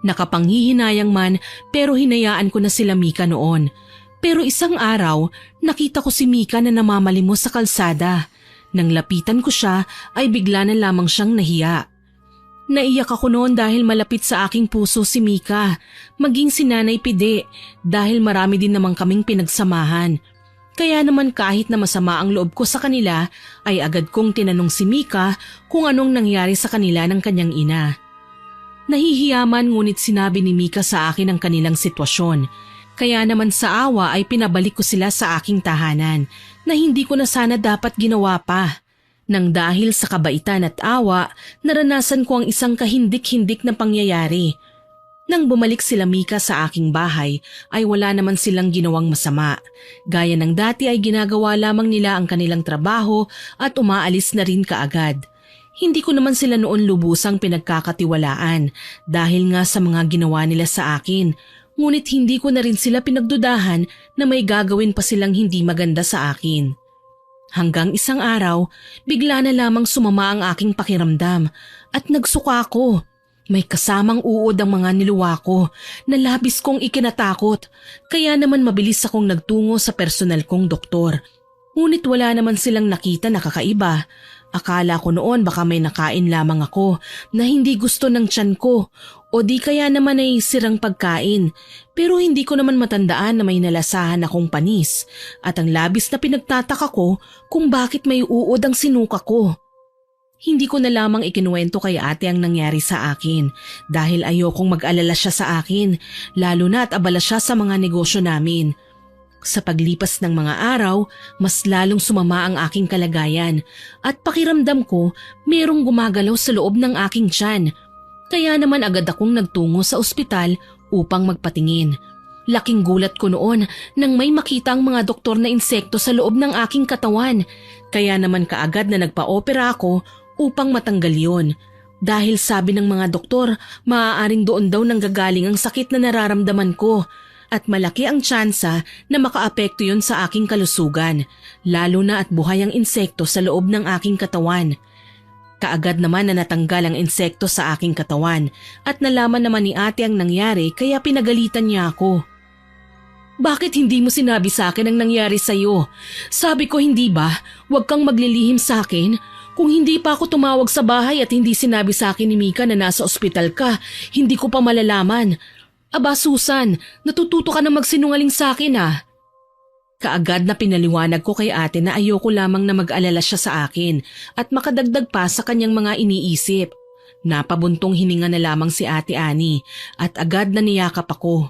Nakapanghihinayang man pero hinayaan ko na sila Mika noon. Pero isang araw, nakita ko si Mika na namamalimos sa kalsada. Nang lapitan ko siya ay bigla na lamang siyang nahiya. Naiyak ako noon dahil malapit sa aking puso si Mika, maging si Nanay Pide dahil marami din namang kaming pinagsamahan. Kaya naman kahit na masama ang loob ko sa kanila ay agad kong tinanong si Mika kung anong nangyari sa kanila ng kanyang ina. Nahihiyaman ngunit sinabi ni Mika sa akin ang kanilang sitwasyon. Kaya naman sa awa ay pinabalik ko sila sa aking tahanan na hindi ko na sana dapat ginawa pa. Nang dahil sa kabaitan at awa, naranasan ko ang isang kahindik-hindik na pangyayari. Nang bumalik sila Mika sa aking bahay ay wala naman silang ginawang masama. Gaya ng dati ay ginagawa lamang nila ang kanilang trabaho at umaalis na rin kaagad. Hindi ko naman sila noon lubusang pinagkakatiwalaan dahil nga sa mga ginawa nila sa akin. Ngunit hindi ko na rin sila pinagdudahan na may gagawin pa silang hindi maganda sa akin. Hanggang isang araw, bigla na lamang sumama ang aking pakiramdam at nagsuka ako. May kasamang uod ang mga niluwa ko na labis kong ikinatakot kaya naman mabilis akong nagtungo sa personal kong doktor. Ngunit wala naman silang nakita na kakaiba. Akala ko noon baka may nakain lamang ako na hindi gusto ng tiyan ko o di kaya naman ay sirang pagkain. Pero hindi ko naman matandaan na may nalasahan akong panis at ang labis na pinagtataka ko kung bakit may uod ang sinuka ko. Hindi ko na lamang ikinuwento kay ate ang nangyari sa akin dahil ayokong mag-alala siya sa akin lalo na at abala siya sa mga negosyo namin. Sa paglipas ng mga araw, mas lalong sumama ang aking kalagayan at pakiramdam ko merong gumagalaw sa loob ng aking tiyan. Kaya naman agad akong nagtungo sa ospital upang magpatingin. Laking gulat ko noon nang may makita ang mga doktor na insekto sa loob ng aking katawan. Kaya naman kaagad na nagpa-opera ako upang matanggal yon. Dahil sabi ng mga doktor, maaaring doon daw nanggagaling ang sakit na nararamdaman ko. At malaki ang tsansa na makaapekto yon sa aking kalusugan, lalo na at buhay ang insekto sa loob ng aking katawan. Kaagad naman na natanggal ang insekto sa aking katawan at nalaman naman ni ate ang nangyari kaya pinagalitan niya ako. Bakit hindi mo sinabi sa akin ang nangyari sa'yo? Sabi ko hindi ba, huwag kang maglilihim sa akin. Kung hindi pa ako tumawag sa bahay at hindi sinabi sa akin ni Mika na nasa ospital ka, hindi ko pa malalaman. Aba Susan, natututo ka na magsinungaling sa akin ah. Kaagad na pinaliwanag ko kay ate na ayoko lamang na mag-alala siya sa akin at makadagdag pa sa kanyang mga iniisip. Napabuntong hininga na lamang si Ate Annie at agad na niyakap ako.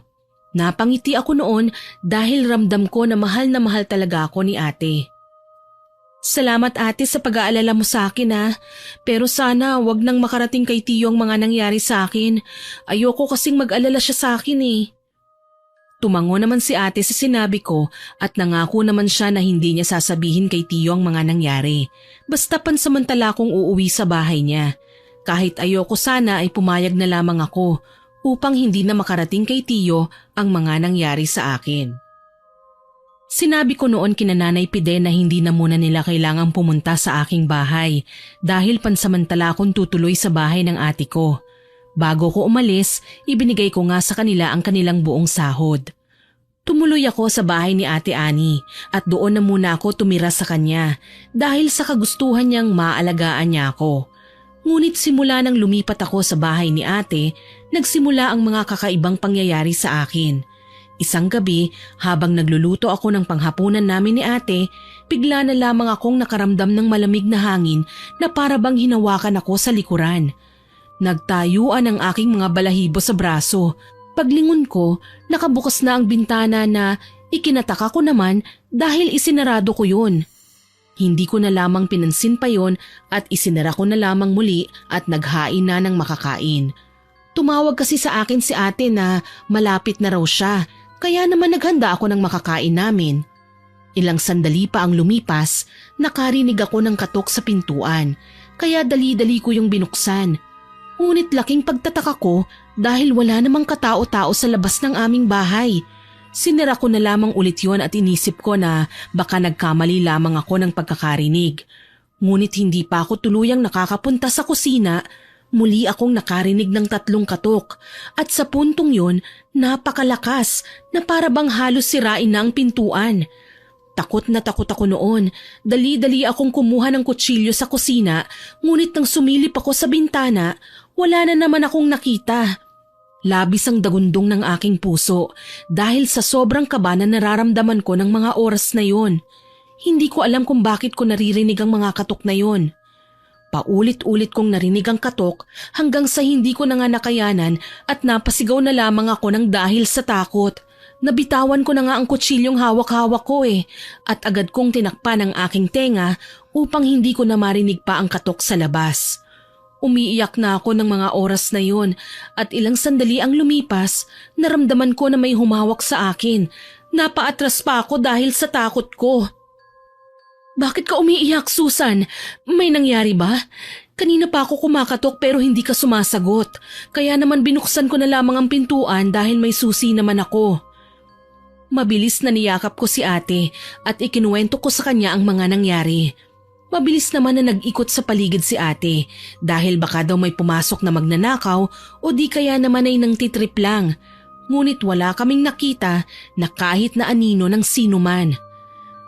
Napangiti ako noon dahil ramdam ko na mahal talaga ako ni ate. Salamat ate sa pag-aalala mo sa akin ha. Pero sana wag nang makarating kay Tiyo ang mga nangyari sa akin. Ayoko kasing mag-alala siya sa akin eh. Tumango naman si ate sa sinabi ko at nangako naman siya na hindi niya sasabihin kay Tiyo ang mga nangyari. Basta pansamantala kong uuwi sa bahay niya. Kahit ayoko sana ay pumayag na lamang ako upang hindi na makarating kay Tiyo ang mga nangyari sa akin. Sinabi ko noon kina Nanay Pide na hindi na muna nila kailangang pumunta sa aking bahay dahil pansamantala akong tutuloy sa bahay ng ate ko. Bago ko umalis, ibinigay ko nga sa kanila ang kanilang buong sahod. Tumuloy ako sa bahay ni Ate Annie at doon na muna ako tumira sa kanya dahil sa kagustuhan niyang maalagaan niya ako. Ngunit simula nang lumipat ako sa bahay ni ate, nagsimula ang mga kakaibang pangyayari sa akin. Isang gabi, habang nagluluto ako ng panghapunan namin ni ate, bigla na lamang akong nakaramdam ng malamig na hangin na para bang hinawakan ako sa likuran. Nagtayuan ang aking mga balahibo sa braso. Paglingon ko, nakabukas na ang bintana na ikinataka ko naman dahil isinarado ko yun. Hindi ko na lamang pinansin pa yon at isinara ko na lamang muli at naghain na ng makakain. Tumawag kasi sa akin si ate na malapit na raw siya, kaya naman naghanda ako ng makakain namin. Ilang sandali pa ang lumipas, nakarinig ako ng katok sa pintuan, kaya dali-dali ko yung binuksan. Ngunit laking pagtataka ko dahil wala namang katao-tao sa labas ng aming bahay. Sinara ko na lamang ulit yon at inisip ko na baka nagkamali lamang ako ng pagkakarinig. Ngunit hindi pa ako tuluyang nakakapunta sa kusina, muli akong nakarinig ng 3 katok at sa puntong yon napakalakas na para bang halos sirain na ang pintuan. Takot na takot ako noon, dali-dali akong kumuha ng kutsilyo sa kusina ngunit nang sumilip ako sa bintana, wala na naman akong nakita. Labis ang dagundong ng aking puso dahil sa sobrang kaba na nararamdaman ko ng mga oras na yon. Hindi ko alam kung bakit ko naririnig ang mga katok na yon. Paulit-ulit kong narinig ang katok hanggang sa hindi ko na nga nakayanan at napasigaw na lamang ako ng dahil sa takot. Nabitawan ko na nga ang kutsilyong hawak-hawak ko at agad kong tinakpan ang aking tenga upang hindi ko na marinig pa ang katok sa labas. Umiiyak na ako ng mga oras na yon at ilang sandali ang lumipas, naramdaman ko na may humawak sa akin. Napaatras pa ako dahil sa takot ko. Bakit ka umiiyak, Susan? May nangyari ba? Kanina pa ako kumakatok pero hindi ka sumasagot. Kaya naman binuksan ko na lamang ang pintuan dahil may susi naman ako. Mabilis na niyakap ko si ate at ikinuwento ko sa kanya ang mga nangyari. Mabilis naman na nag-ikot sa paligid si ate dahil baka daw may pumasok na magnanakaw o di kaya naman ay nangtitrip lang. Ngunit wala kaming nakita na kahit na anino ng sino man.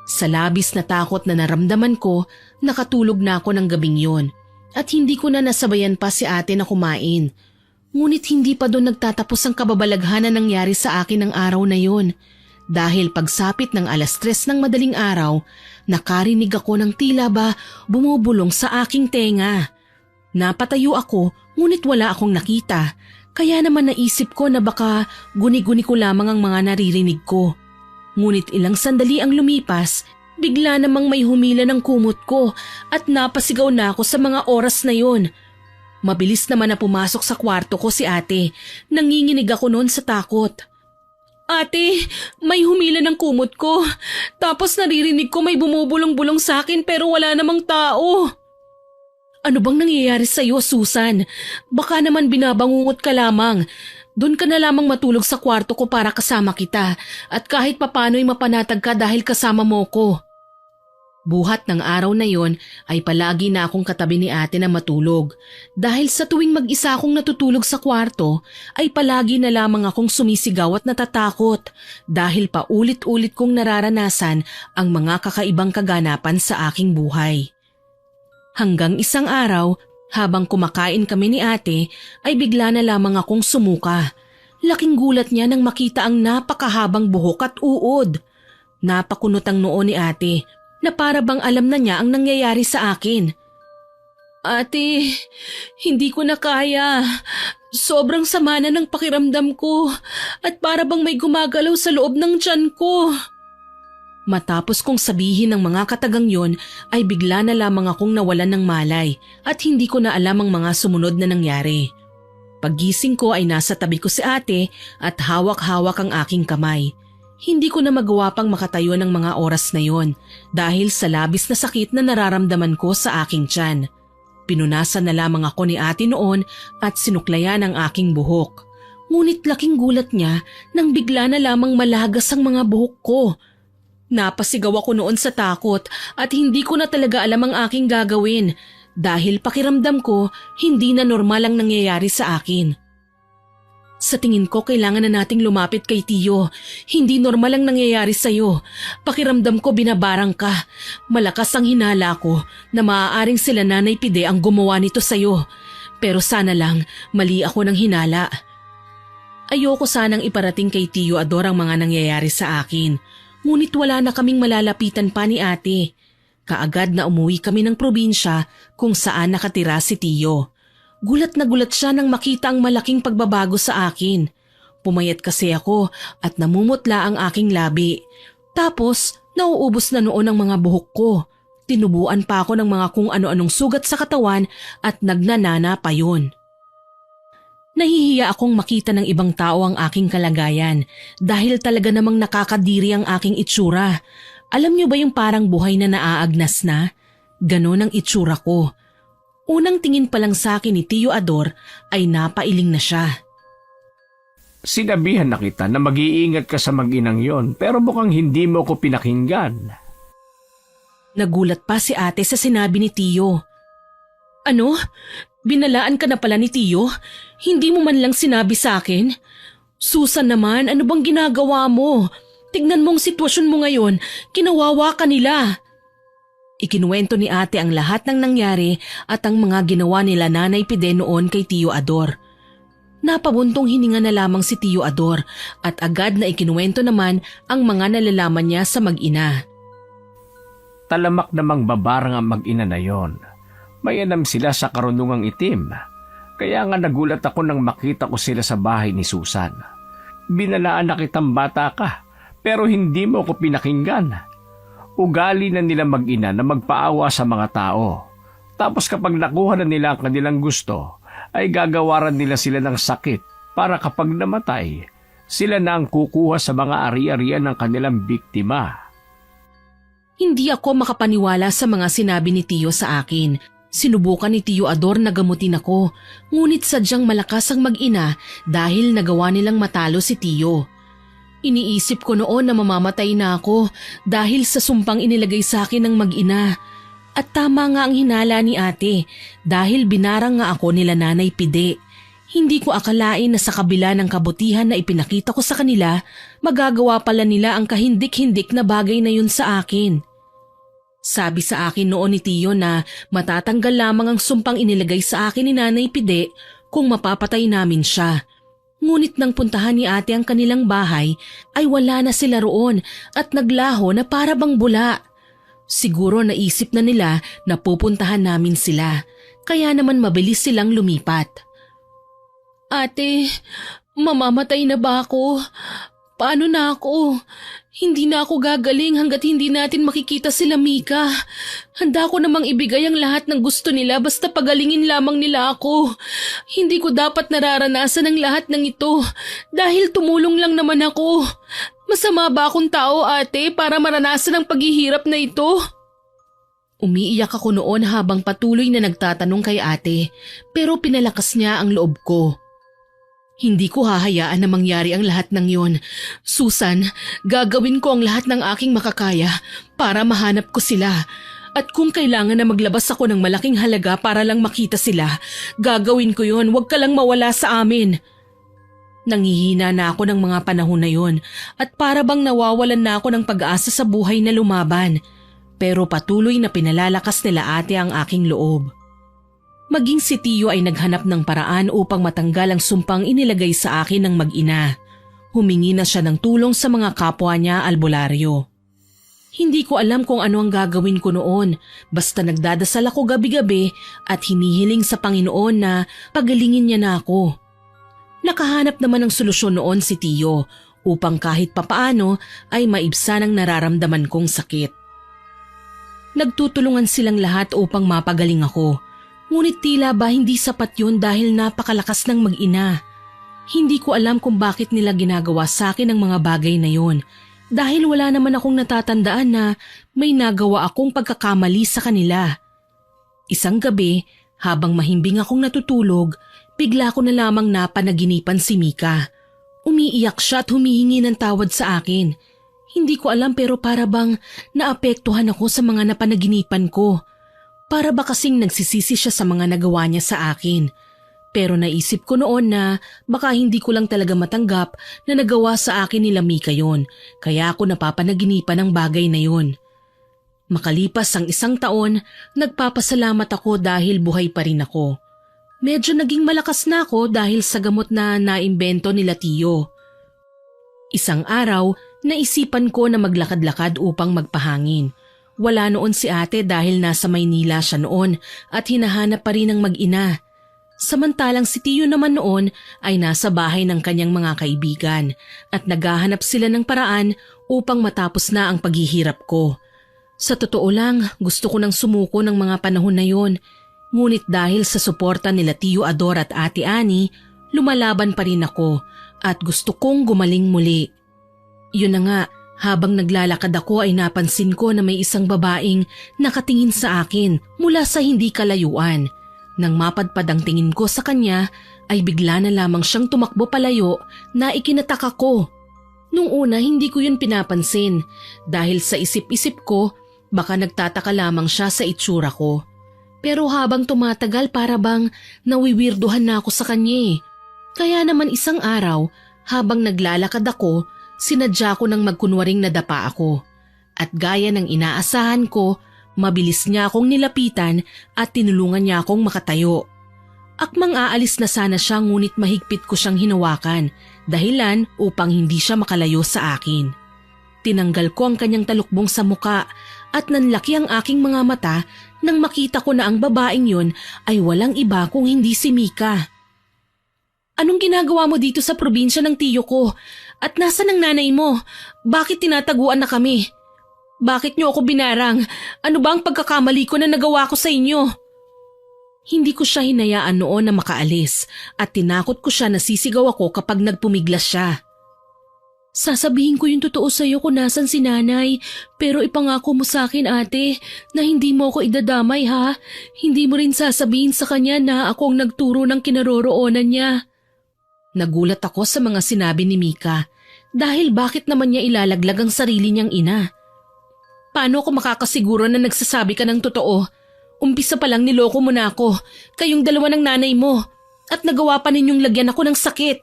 Sa labis na takot na naramdaman ko, nakatulog na ako ng gabing yon at hindi ko na nasabayan pa si ate na kumain. Ngunit hindi pa doon nagtatapos ang kababalaghan na nangyari sa akin ng araw na yon. Dahil pagsapit ng 3:00 ng madaling araw, nakarinig ako ng tila ba bumubulong sa aking tenga. Napatayo ako ngunit wala akong nakita, kaya naman naisip ko na baka guni-guni ko lamang ang mga naririnig ko. Ngunit ilang sandali ang lumipas, bigla namang may humila ng kumot ko at napasigaw na ako sa mga oras na yon. Mabilis naman na pumasok sa kwarto ko si ate, nanginginig ako noon sa takot. Ate, may humila ng kumot ko. Tapos naririnig ko may bumubulong-bulong sa akin pero wala namang tao. Ano bang nangyayari sa'yo, Susan? Baka naman binabangungot ka lamang. Doon ka na lamang matulog sa kwarto ko para kasama kita at kahit papano'y mapanatag ka dahil kasama mo ko. Buhat ng araw na yon ay palagi na akong katabi ni ate na matulog. Dahil sa tuwing mag-isa akong natutulog sa kwarto ay palagi na lamang akong sumisigaw at natatakot dahil paulit-ulit kong nararanasan ang mga kakaibang kaganapan sa aking buhay. Hanggang isang araw, habang kumakain kami ni ate ay bigla na lamang akong sumuka. Laking gulat niya nang makita ang napakahabang buhok at uod. Napakunot ang noo ni ate na para bang alam na niya ang nangyayari sa akin. Ate, hindi ko na kaya. Sobrang sama na ng pakiramdam ko at para bang may gumagalaw sa loob ng tiyan ko. Matapos kong sabihin ng mga katagang yon ay bigla na lamang akong nawalan ng malay at hindi ko na alam ang mga sumunod na nangyari. Paggising ko ay nasa tabi ko si ate at hawak-hawak ang aking kamay. Hindi ko na magawa pang makatayo ng mga oras na yon dahil sa labis na sakit na nararamdaman ko sa aking tiyan. Pinunasan na lamang ako ni ate noon at sinuklayan ang aking buhok. Ngunit laking gulat niya nang bigla na lamang malagas ang mga buhok ko. Napasigaw ako noon sa takot at hindi ko na talaga alam ang aking gagawin dahil pakiramdam ko hindi na normal ang nangyayari sa akin. Sa tingin ko kailangan na nating lumapit kay Tiyo. Hindi normal ang nangyayari sa'yo. Pakiramdam ko binabarang ka. Malakas ang hinala ko na maaaring sila Nanay Pide ang gumawa nito sa'yo. Pero sana lang mali ako ng hinala. Ayoko sanang iparating kay Tiyo Ador ang mga nangyayari sa akin. Ngunit wala na kaming malalapitan pa ni ate. Kaagad na umuwi kami ng probinsya kung saan nakatira si Tiyo. Gulat na gulat siya nang makita ang malaking pagbabago sa akin. Pumayat kasi ako at namumutla ang aking labi. Tapos nauubos na noon ang mga buhok ko. Tinubuan pa ako ng mga kung ano-anong sugat sa katawan at nagnanana pa yun. Nahihiya akong makita ng ibang tao ang aking kalagayan dahil talaga namang nakakadiri ang aking itsura. Alam niyo ba yung parang buhay na naaagnas na? Ganon ang itsura ko. Unang tingin pa lang sa akin ni Tiyo Ador ay napailing na siya. Sinabihan na kita na mag-iingat ka sa mag-inang yon pero mukhang hindi mo ko pinakinggan. Nagulat pa si ate sa sinabi ni Tiyo. Ano? Binalaan ka na pala ni Tiyo? Hindi mo man lang sinabi sa akin? Susan naman, ano bang ginagawa mo? Tignan mong sitwasyon mo ngayon, kinawawa ka nila. Ikinuwento ni ate ang lahat ng nangyari at ang mga ginawa nila Nanay Pide noon kay Tiyo Ador. Napabuntong hininga na lamang si Tiyo Ador at agad na ikinuwento naman ang mga nalalaman niya sa mag-ina. Talamak namang babarang ang mag-ina na yon. May alam sila sa karunungang itim. Kaya nga nagulat ako nang makita ko sila sa bahay ni Susan. Binalaan na kitang bata ka, pero hindi mo ko pinakinggan. Ugali na nila mag-ina na magpaawa sa mga tao. Tapos kapag nakuha na nila ang kanilang gusto, ay gagawaran nila sila ng sakit para kapag namatay, sila na ang kukuha sa mga ari-arian ng kanilang biktima. Hindi ako makapaniwala sa mga sinabi ni Tiyo sa akin. Sinubukan ni Tiyo Ador na gamutin ako, ngunit sadyang malakas ang mag-ina dahil nagawa nilang matalo si Tiyo. Iniisip ko noon na mamamatay na ako dahil sa sumpang inilagay sa akin ng mag-ina. At tama nga ang hinala ni ate dahil binarang nga ako nila Nanay Pide. Hindi ko akalain na sa kabila ng kabutihan na ipinakita ko sa kanila, magagawa pala nila ang kahindik-hindik na bagay na yun sa akin. Sabi sa akin noon ni Tiyo na matatanggal lamang ang sumpang inilagay sa akin ni Nanay Pide kung mapapatay namin siya. Ngunit nang puntahan ni ate ang kanilang bahay ay wala na sila roon at naglaho na para bang bula. Siguro naisip na nila na pupuntahan namin sila, kaya naman mabilis silang lumipat. Ate, mamamatay na ba ako? Paano na ako? Hindi na ako gagaling hanggat hindi natin makikita sila Mika. Handa ko namang ibigay ang lahat ng gusto nila basta pagalingin lamang nila ako. Hindi ko dapat nararanasan ang lahat ng ito dahil tumulong lang naman ako. Masama ba akong tao, ate, para maranasan ang paghihirap na ito? Umiiyak ako noon habang patuloy na nagtatanong kay ate, pero pinalakas niya ang loob ko. Hindi ko hahayaan na mangyari ang lahat ng yon. Susan, gagawin ko ang lahat ng aking makakaya para mahanap ko sila. At kung kailangan na maglabas ako ng malaking halaga para lang makita sila, gagawin ko yon. Huwag ka lang mawala sa amin. Nangihina na ako ng mga panahon na yon at para bang nawawalan na ako ng pag-asa sa buhay na lumaban. Pero patuloy na pinalalakas nila ate ang aking loob. Maging si Tio ay naghanap ng paraan upang matanggal ang sumpang inilagay sa akin ng mag-ina. Humingi na siya ng tulong sa mga kapwa niya albularyo. Hindi ko alam kung ano ang gagawin ko noon, basta nagdadasal ako gabi-gabi at hinihiling sa Panginoon na pagalingin niya na ako. Nakahanap naman ng solusyon noon si Tio upang kahit papaano ay maibsan ang nararamdaman kong sakit. Nagtutulungan silang lahat upang mapagaling ako. Ngunit tila ba hindi sapat yun dahil napakalakas ng mag-ina. Hindi ko alam kung bakit nila ginagawa sa akin ang mga bagay na yun dahil wala naman akong natatandaan na may nagawa akong pagkakamali sa kanila. Isang gabi, habang mahimbing akong natutulog, bigla ko na lamang napanaginipan si Mika. Umiiyak siya at humihingi ng tawad sa akin. Hindi ko alam pero para bang naapektuhan ako sa mga napanaginipan ko. Para ba kasing nagsisisi siya sa mga nagawa niya sa akin. Pero naisip ko noon na baka hindi ko lang talaga matanggap na nagawa sa akin nila Mika yon, kaya ako napapanaginipan ng bagay na yon. Makalipas ang 1 taon, nagpapasalamat ako dahil buhay pa rin ako. Medyo naging malakas na ako dahil sa gamot na naimbento nila Tio. Isang araw, naisipan ko na maglakad-lakad upang magpahangin. Wala noon si ate dahil nasa Maynila siya noon at hinahanap pa rin ng mag-ina. Samantalang si Tio naman noon ay nasa bahay ng kanyang mga kaibigan at naghahanap sila ng paraan upang matapos na ang paghihirap ko. Sa totoo lang, gusto ko nang sumuko ng mga panahon na yon. Ngunit dahil sa suporta nila Tio Ador at Ate Annie, lumalaban pa rin ako at gusto kong gumaling muli. Yun na nga, habang naglalakad ako ay napansin ko na may isang babaeng nakatingin sa akin mula sa hindi kalayuan. Nang mapadpad ang tingin ko sa kanya ay bigla na lamang siyang tumakbo palayo na ikinataka ko. Nung una hindi ko yun pinapansin dahil sa isip-isip ko baka nagtataka lamang siya sa itsura ko. Pero habang tumatagal para bang nawiwirduhan na ako sa kanya. Kaya naman isang araw habang naglalakad ako, sinadya ko ng magkunwaring nadapa ako. At gaya ng inaasahan ko, mabilis niya akong nilapitan at tinulungan niya akong makatayo. Akmang aalis na sana siya ngunit mahigpit ko siyang hinawakan, dahilan upang hindi siya makalayo sa akin. Tinanggal ko ang kanyang talukbong sa muka at nanlaki ang aking mga mata nang makita ko na ang babaeng yun ay walang iba kung hindi si Mika. Anong ginagawa mo dito sa probinsya ng tiyo ko? At nasan ang nanay mo? Bakit tinataguan na kami? Bakit niyo ako binarang? Ano ba ang pagkakamali ko na nagawa ko sa inyo? Hindi ko siya hinayaan noon na makaalis at tinakot ko siya na sisigaw ako kapag nagpumiglas siya. Sasabihin ko yung totoo sa iyo kung nasan si nanay, pero ipangako mo sa akin ate na hindi mo ako idadamay ha. Hindi mo rin sasabihin sa kanya na ako ang nagturo ng kinaroroonan niya. Nagulat ako sa mga sinabi ni Mika dahil bakit naman niya ilalaglag ang sarili niyang ina? Paano ako makakasiguro na nagsasabi ka ng totoo? Umpisa pa lang niloko mo na ako, kayong dalawa ng nanay mo, at nagawa pa ninyong lagyan ako ng sakit.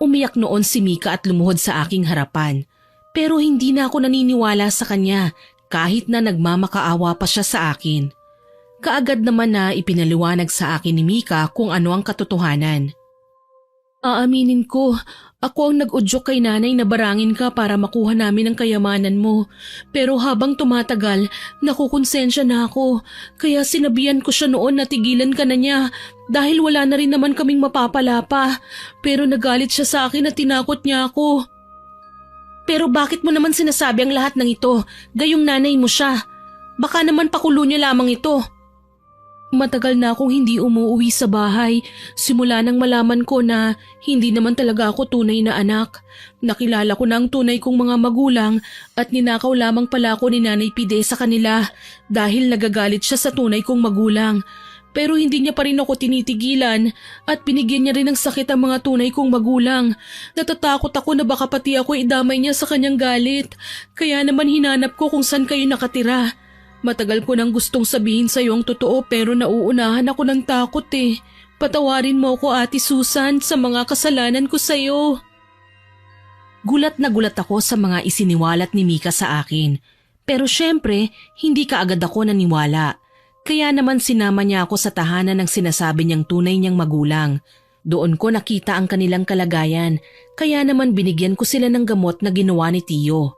Umiyak noon si Mika at lumuhod sa aking harapan, pero hindi na ako naniniwala sa kanya kahit na nagmamakaawa pa siya sa akin. Kaagad naman na ipinaliwanag sa akin ni Mika kung ano ang katotohanan. Aaminin ko, ako ang nag-udyok kay nanay na barangin ka para makuha namin ang kayamanan mo. Pero habang tumatagal, nakukonsensya na ako. Kaya sinabihan ko siya noon na tigilan ka na niya dahil wala na rin naman kaming mapapala pa. Pero nagalit siya sa akin at tinakot niya ako. Pero bakit mo naman sinasabi ang lahat ng ito? Gayong nanay mo siya. Baka naman pakulo niya lamang ito. Matagal na akong hindi umuwi sa bahay. Simula nang malaman ko na hindi naman talaga ako tunay na anak. Nakilala ko na ang tunay kong mga magulang at ninakaw lamang pala ako ni Nanay Pide sa kanila dahil nagagalit siya sa tunay kong magulang. Pero hindi niya pa rin ako tinitigilan at binigyan niya rin ng sakit ang mga tunay kong magulang. Natatakot ako na baka pati ako idamay niya sa kanyang galit. Kaya naman hinanap ko kung saan kayo nakatira. Matagal ko nang gustong sabihin sa iyo ang totoo pero nauunahan ako ng takot eh. Patawarin mo ako, Ate Susan, sa mga kasalanan ko sa iyo. Gulat na gulat ako sa mga isiniwalat ni Mika sa akin. Pero syempre, hindi kaagad ako naniwala. Kaya naman sinama niya ako sa tahanan ng sinasabi niyang tunay niyang magulang. Doon ko nakita ang kanilang kalagayan, kaya naman binigyan ko sila ng gamot na ginawa ni Tiyo.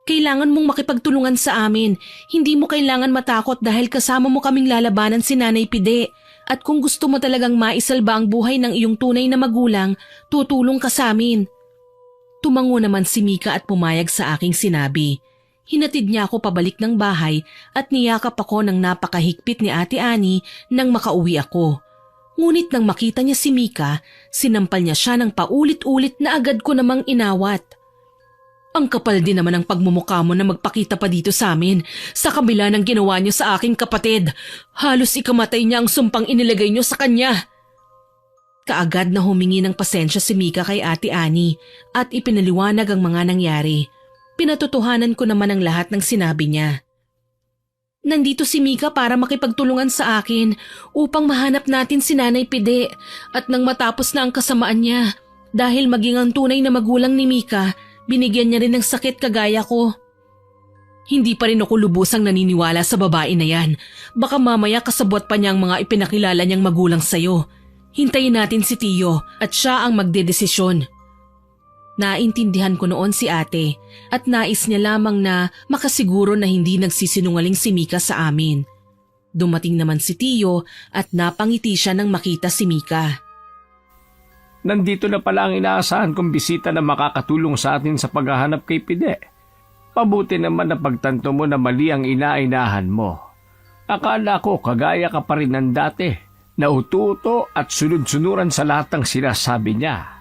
Kailangan mong makipagtulungan sa amin. Hindi mo kailangan matakot dahil kasama mo kaming lalabanan si Nanay Pide. At kung gusto mo talagang maisalba ang buhay ng iyong tunay na magulang, tutulong ka sa amin. Tumango naman si Mika at pumayag sa aking sinabi. Hinatid niya ako pabalik ng bahay at niyakap ako ng napakahigpit ni Ate Ani nang makauwi ako. Ngunit nang makita niya si Mika, sinampal niya siya ng paulit-ulit na agad ko namang inawat. Ang kapal din naman ang pagmumukha mo na magpakita pa dito sa amin sa kabila ng ginawa niyo sa aking kapatid. Halos ikamatay niya ang sumpang inilagay niyo sa kanya. Kaagad na humingi ng pasensya si Mika kay Ate Ani at ipinaliwanag ang mga nangyari. Pinatotohanan ko naman ang lahat ng sinabi niya. Nandito si Mika para makipagtulungan sa akin upang mahanap natin si Nanay Pide at nang matapos na ang kasamaan niya, dahil maging ang tunay na magulang ni Mika, binigyan niya rin ng sakit kagaya ko. Hindi pa rin ako lubusang naniniwala sa babae na yan. Baka mamaya kasabwat pa niya ang mga ipinakilala niyang magulang sa'yo. Hintayin natin si Tiyo at siya ang magdedesisyon. Naintindihan ko noon si ate at nais niya lamang na makasiguro na hindi nagsisinungaling si Mika sa amin. Dumating naman si Tiyo at napangiti siya nang makita si Mika. Nandito na pala ang inaasahan kong bisita na makakatulong sa atin sa paghahanap kay Pide. Pabuti naman na pagtanto mo na mali ang inainahan mo. Akala ko kagaya ka pa rin ng dati, na ututo at sunod-sunuran sa lahat ng sinasabi niya.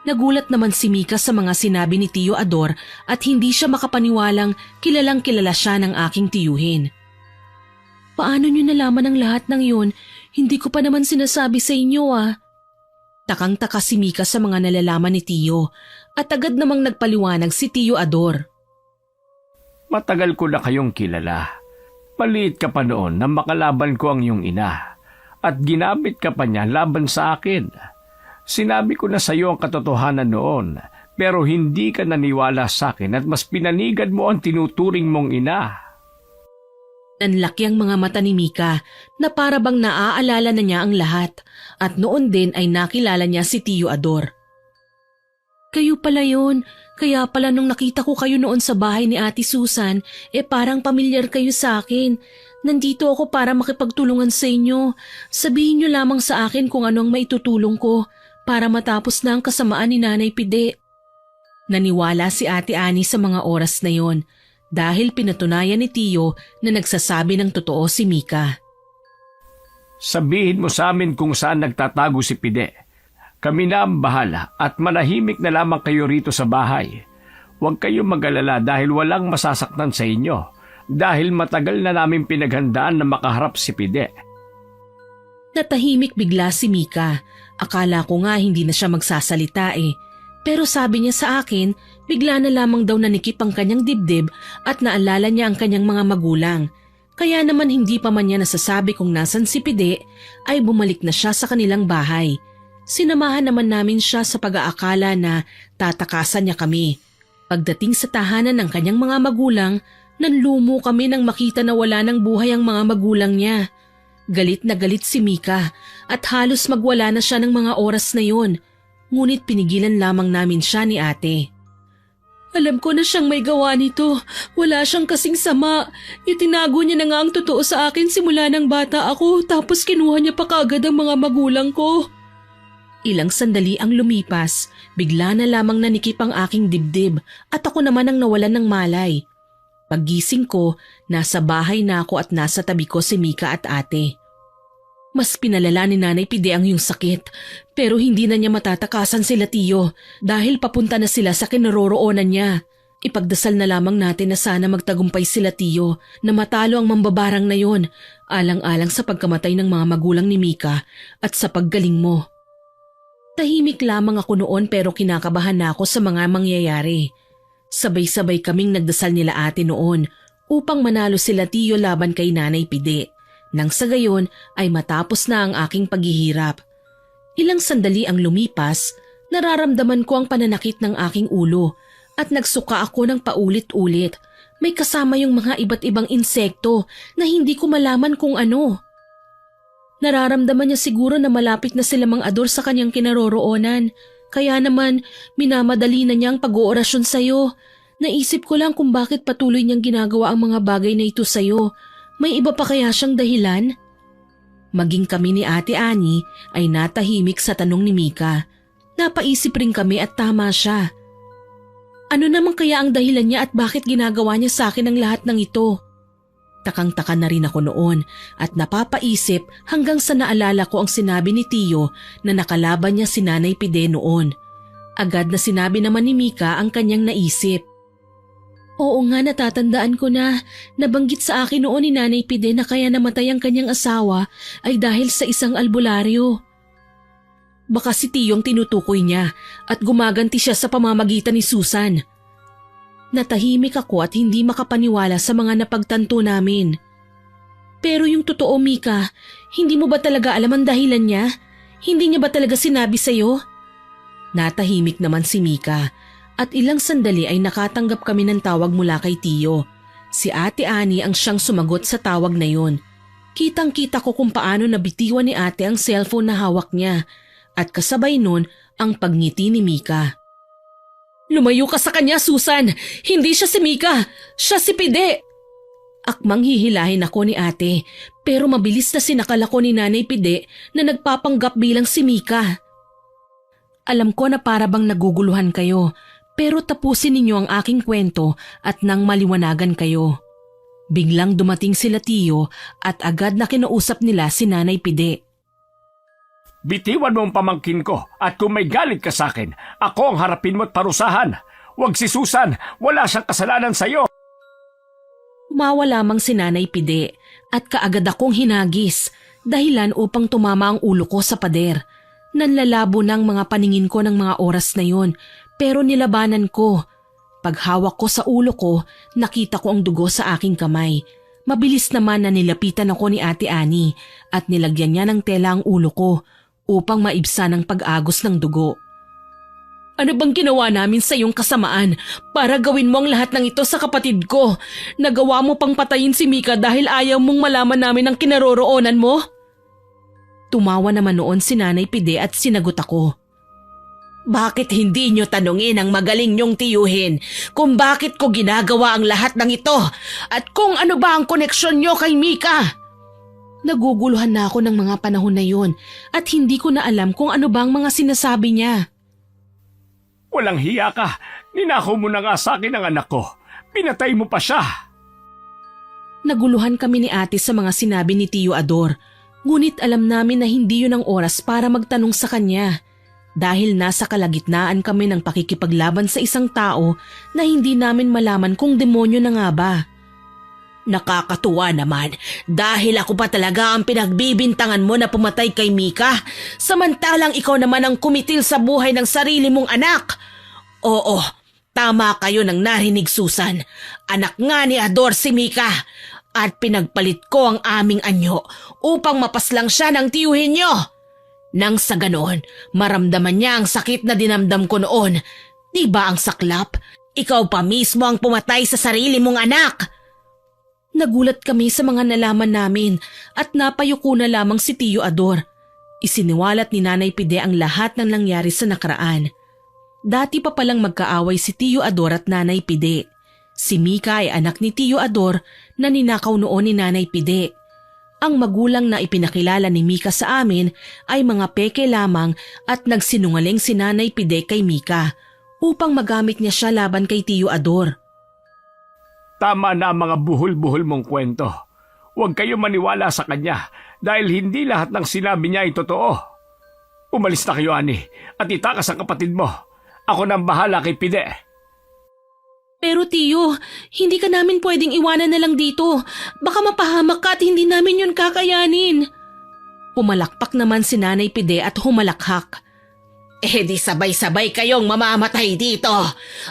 Nagulat naman si Mika sa mga sinabi ni Tiyo Ador at hindi siya makapaniwalang kilalang kilala siya ng aking tiyuhin. Paano niyo nalaman ang lahat ng yun? Hindi ko pa naman sinasabi sa inyo ah. Takang-taka si Mika sa mga nalalaman ni Tiyo at agad namang nagpaliwanag si Tiyo Ador. Matagal ko na kayong kilala. Maliit ka pa noon na makalaban ko ang iyong ina at ginamit ka pa niya laban sa akin. Sinabi ko na sa iyo ang katotohanan noon, pero hindi ka naniwala sa akin at mas pinanigan mo ang tinuturing mong ina. Nanlaki ang mga mata ni Mika na para bang naaalala na niya ang lahat at noon din ay nakilala niya si Tiyo Ador. Kayo pala yun, kaya pala nung nakita ko kayo noon sa bahay ni Ate Susan, parang pamilyar kayo sa akin. Nandito ako para makipagtulungan sa inyo. Sabihin niyo lamang sa akin kung ano ang maitutulong ko para matapos na ang kasamaan ni Nanay Pide. Naniwala si Ate Ani sa mga oras na yon dahil pinatunayan ni Tiyo na nagsasabi ng totoo si Mika. Sabihin mo sa amin kung saan nagtatago si Pide. Kami na ang bahala at manahimik na lamang kayo rito sa bahay. Huwag kayong mag-alala dahil walang masasaktan sa inyo dahil matagal na namin pinaghandaan na makaharap si Pide. Natahimik bigla si Mika. Akala ko nga hindi na siya magsasalita eh. Pero sabi niya sa akin, bigla na lamang daw nanikip ang kanyang dibdib at naalala niya ang kanyang mga magulang. Kaya naman hindi pa man niya nasasabi kung nasan si Pide, ay bumalik na siya sa kanilang bahay. Sinamahan naman namin siya sa pag-aakala na tatakasan niya kami. Pagdating sa tahanan ng kanyang mga magulang, nanlumo kami nang makita na wala ng buhay ang mga magulang niya. Galit na galit si Mika at halos magwala na siya ng mga oras na yon. Ngunit pinigilan lamang namin siya ni ate. Alam ko na siyang may gawa nito. Wala siyang kasing sama. Itinago niya na nga ang totoo sa akin simula ng bata ako tapos kinuha niya pa kaagad ang mga magulang ko. Ilang sandali ang lumipas, bigla na lamang nanikip ang aking dibdib at ako naman ang nawalan ng malay. Paggising ko, nasa bahay na ako at nasa tabi ko si Mika at ate. Mas pinalala ni Nanay Pide ang iyong sakit, pero hindi na niya matatakasan sila Tiyo dahil papunta na sila sa kinaroroonan niya. Ipagdasal na lamang natin na sana magtagumpay sila Tiyo na matalo ang mambabarang na yon, alang-alang sa pagkamatay ng mga magulang ni Mika at sa paggaling mo. Tahimik lamang ako noon pero kinakabahan na ako sa mga mangyayari. Sabay-sabay kaming nagdasal nila ate noon upang manalo sila Tiyo laban kay Nanay Pide. Nang sa gayon ay matapos na ang aking paghihirap. Ilang sandali ang lumipas, nararamdaman ko ang pananakit ng aking ulo at nagsuka ako ng paulit-ulit. May kasama yung mga iba't ibang insekto na hindi ko malaman kung ano. Nararamdaman niya siguro na malapit na sila Mang Ador sa kanyang kinaroroonan. Kaya naman, minamadali na niya ang pag-oorasyon sa'yo. Naisip ko lang kung bakit patuloy niyang ginagawa ang mga bagay na ito sa'yo. May iba pa kaya siyang dahilan? Maging kami ni Ate Ani ay natahimik sa tanong ni Mika. Napaisip rin kami at tama siya. Ano naman kaya ang dahilan niya at bakit ginagawa niya sa akin ang lahat ng ito? Takang-taka na rin ako noon at napapaisip hanggang sa naalala ko ang sinabi ni Tiyo na nakalaban niya si Nanay Pide noon. Agad na sinabi naman ni Mika ang kanyang naisip. Oo nga, natatandaan ko na nabanggit sa akin noon ni Nanay Pide na kaya namatay ang kanyang asawa ay dahil sa isang albularyo. Baka si Tiyong tinutukoy niya at gumaganti siya sa pamamagitan ni Susan. Natahimik ako at hindi makapaniwala sa mga napagtanto namin. Pero yung totoo, Mika, hindi mo ba talaga alam ang dahilan niya? Hindi niya ba talaga sinabi sa'yo? Natahimik naman si Mika at ilang sandali ay nakatanggap kami ng tawag mula kay Tiyo. Si Ate Ani ang siyang sumagot sa tawag na yun. Kitang-kita ko kung paano nabitiwan ni ate ang cellphone na hawak niya at kasabay nun ang pagngiti ni Mika. Lumayo ka sa kanya, Susan! Hindi siya si Mika! Siya si Pide! Akmang hihilahin ako ni ate, pero mabilis na sinakal ako ni Nanay Pide na nagpapanggap bilang si Mika. Alam ko na para bang naguguluhan kayo, pero tapusin ninyo ang aking kwento at nang maliwanagan kayo. Biglang dumating sila Tiyo at agad na kinausap nila si Nanay Pide. Bitiwan mo ang pamangkin ko at kung may galit ka sa akin, ako ang harapin mo at parusahan. Huwag si Susan, wala siyang kasalanan sa'yo. Umawa lamang si Nanay Pide at kaagad akong hinagis, dahilan upang tumama ang ulo ko sa pader. Nanlalabo ng mga paningin ko ng mga oras na yon, pero nilabanan ko. Paghawak ko sa ulo ko, nakita ko ang dugo sa aking kamay. Mabilis naman na nilapitan ako ni Ate Ani at nilagyan niya ng tela ang ulo ko upang maibsan ang pag-agos ng dugo. Ano bang ginawa namin sa iyong kasamaan para gawin mo ang lahat ng ito sa kapatid ko? Nagawa mo pang patayin si Mika dahil ayaw mong malaman namin ang kinaroroonan mo? Tumawa naman noon si Nanay Pide at sinagot ako. Bakit hindi niyo tanungin ang magaling niyong tiyuhin kung bakit ko ginagawa ang lahat ng ito at kung ano ba ang koneksyon niyo kay Mika? Naguguluhan na ako ng mga panahon na yon at hindi ko na alam kung ano ba ang mga sinasabi niya. Walang hiya ka. Ninakaw mo na nga sa akin ang anak ko. Pinatay mo pa siya. Naguluhan kami ni ate sa mga sinabi ni Tiyo Ador. Ngunit alam namin na hindi yun ang oras para magtanong sa kanya. Dahil nasa kalagitnaan kami ng pakikipaglaban sa isang tao na hindi namin malaman kung demonyo na nga ba. Nakakatuwa naman dahil ako pa talaga ang pinagbibintangan mo na pumatay kay Mika, samantalang ikaw naman ang kumitil sa buhay ng sarili mong anak. Oo, tama kayo nang narinig, Susan. Anak nga ni Ador si Mika at pinagpalit ko ang aming anyo upang mapaslang siya ng tiyuhin niyo. Nang sa ganoon, maramdaman niya ang sakit na dinamdam ko noon. Di ba ang saklap? Ikaw pa mismo ang pumatay sa sarili mong anak. Nagulat kami sa mga nalaman namin at napayuko na lamang si Tiyo Ador. Isiniwalat ni Nanay Pide ang lahat ng nangyari sa nakaraan. Dati pa palang magkaaway si Tiyo Ador at Nanay Pide. Si Mika ay anak ni Tiyo Ador na ninakaw noon ni Nanay Pide. ang magulang na ipinakilala ni Mika sa amin ay mga peke lamang at nagsinungaling si Nanay Pide kay Mika upang magamit niya siya laban kay Tiyo Ador. Tama na ang mga buhol-buhol mong kwento. Huwag kayo maniwala sa kanya dahil hindi lahat ng sinabi niya ay totoo. Umalis na kayo, Ani, at itakas ang kapatid mo. Ako nang bahala kay Pide. Pero Tiyo, hindi ka namin pwedeng iwanan na lang dito. Baka mapahamak ka at hindi namin yun kakayanin. Pumalakpak naman si Nanay Pide at humalakhak. Di sabay-sabay kayong mamamatay dito.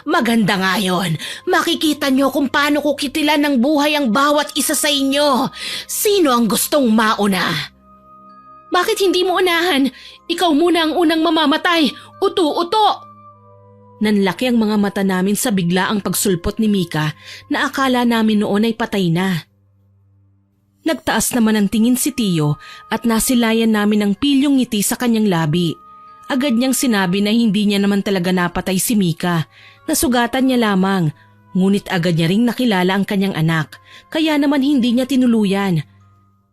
Maganda nga yun. Makikita nyo kung paano kukitilan ng buhay ang bawat isa sa inyo. Sino ang gustong mauna? Bakit hindi mo unahan? Ikaw muna ang unang mamamatay. Uto-uto! Nanlaki ang mga mata namin sa biglaang pagsulpot ni Mika na akala namin noon ay patay na. Nagtaas naman ang tingin si Tiyo at nasilayan namin ang pilyong ngiti sa kanyang labi. Agad niyang sinabi na hindi niya naman talaga napatay si Mika, nasugatan niya lamang. Ngunit agad niya ring nakilala ang kanyang anak, kaya naman hindi niya tinuluyan.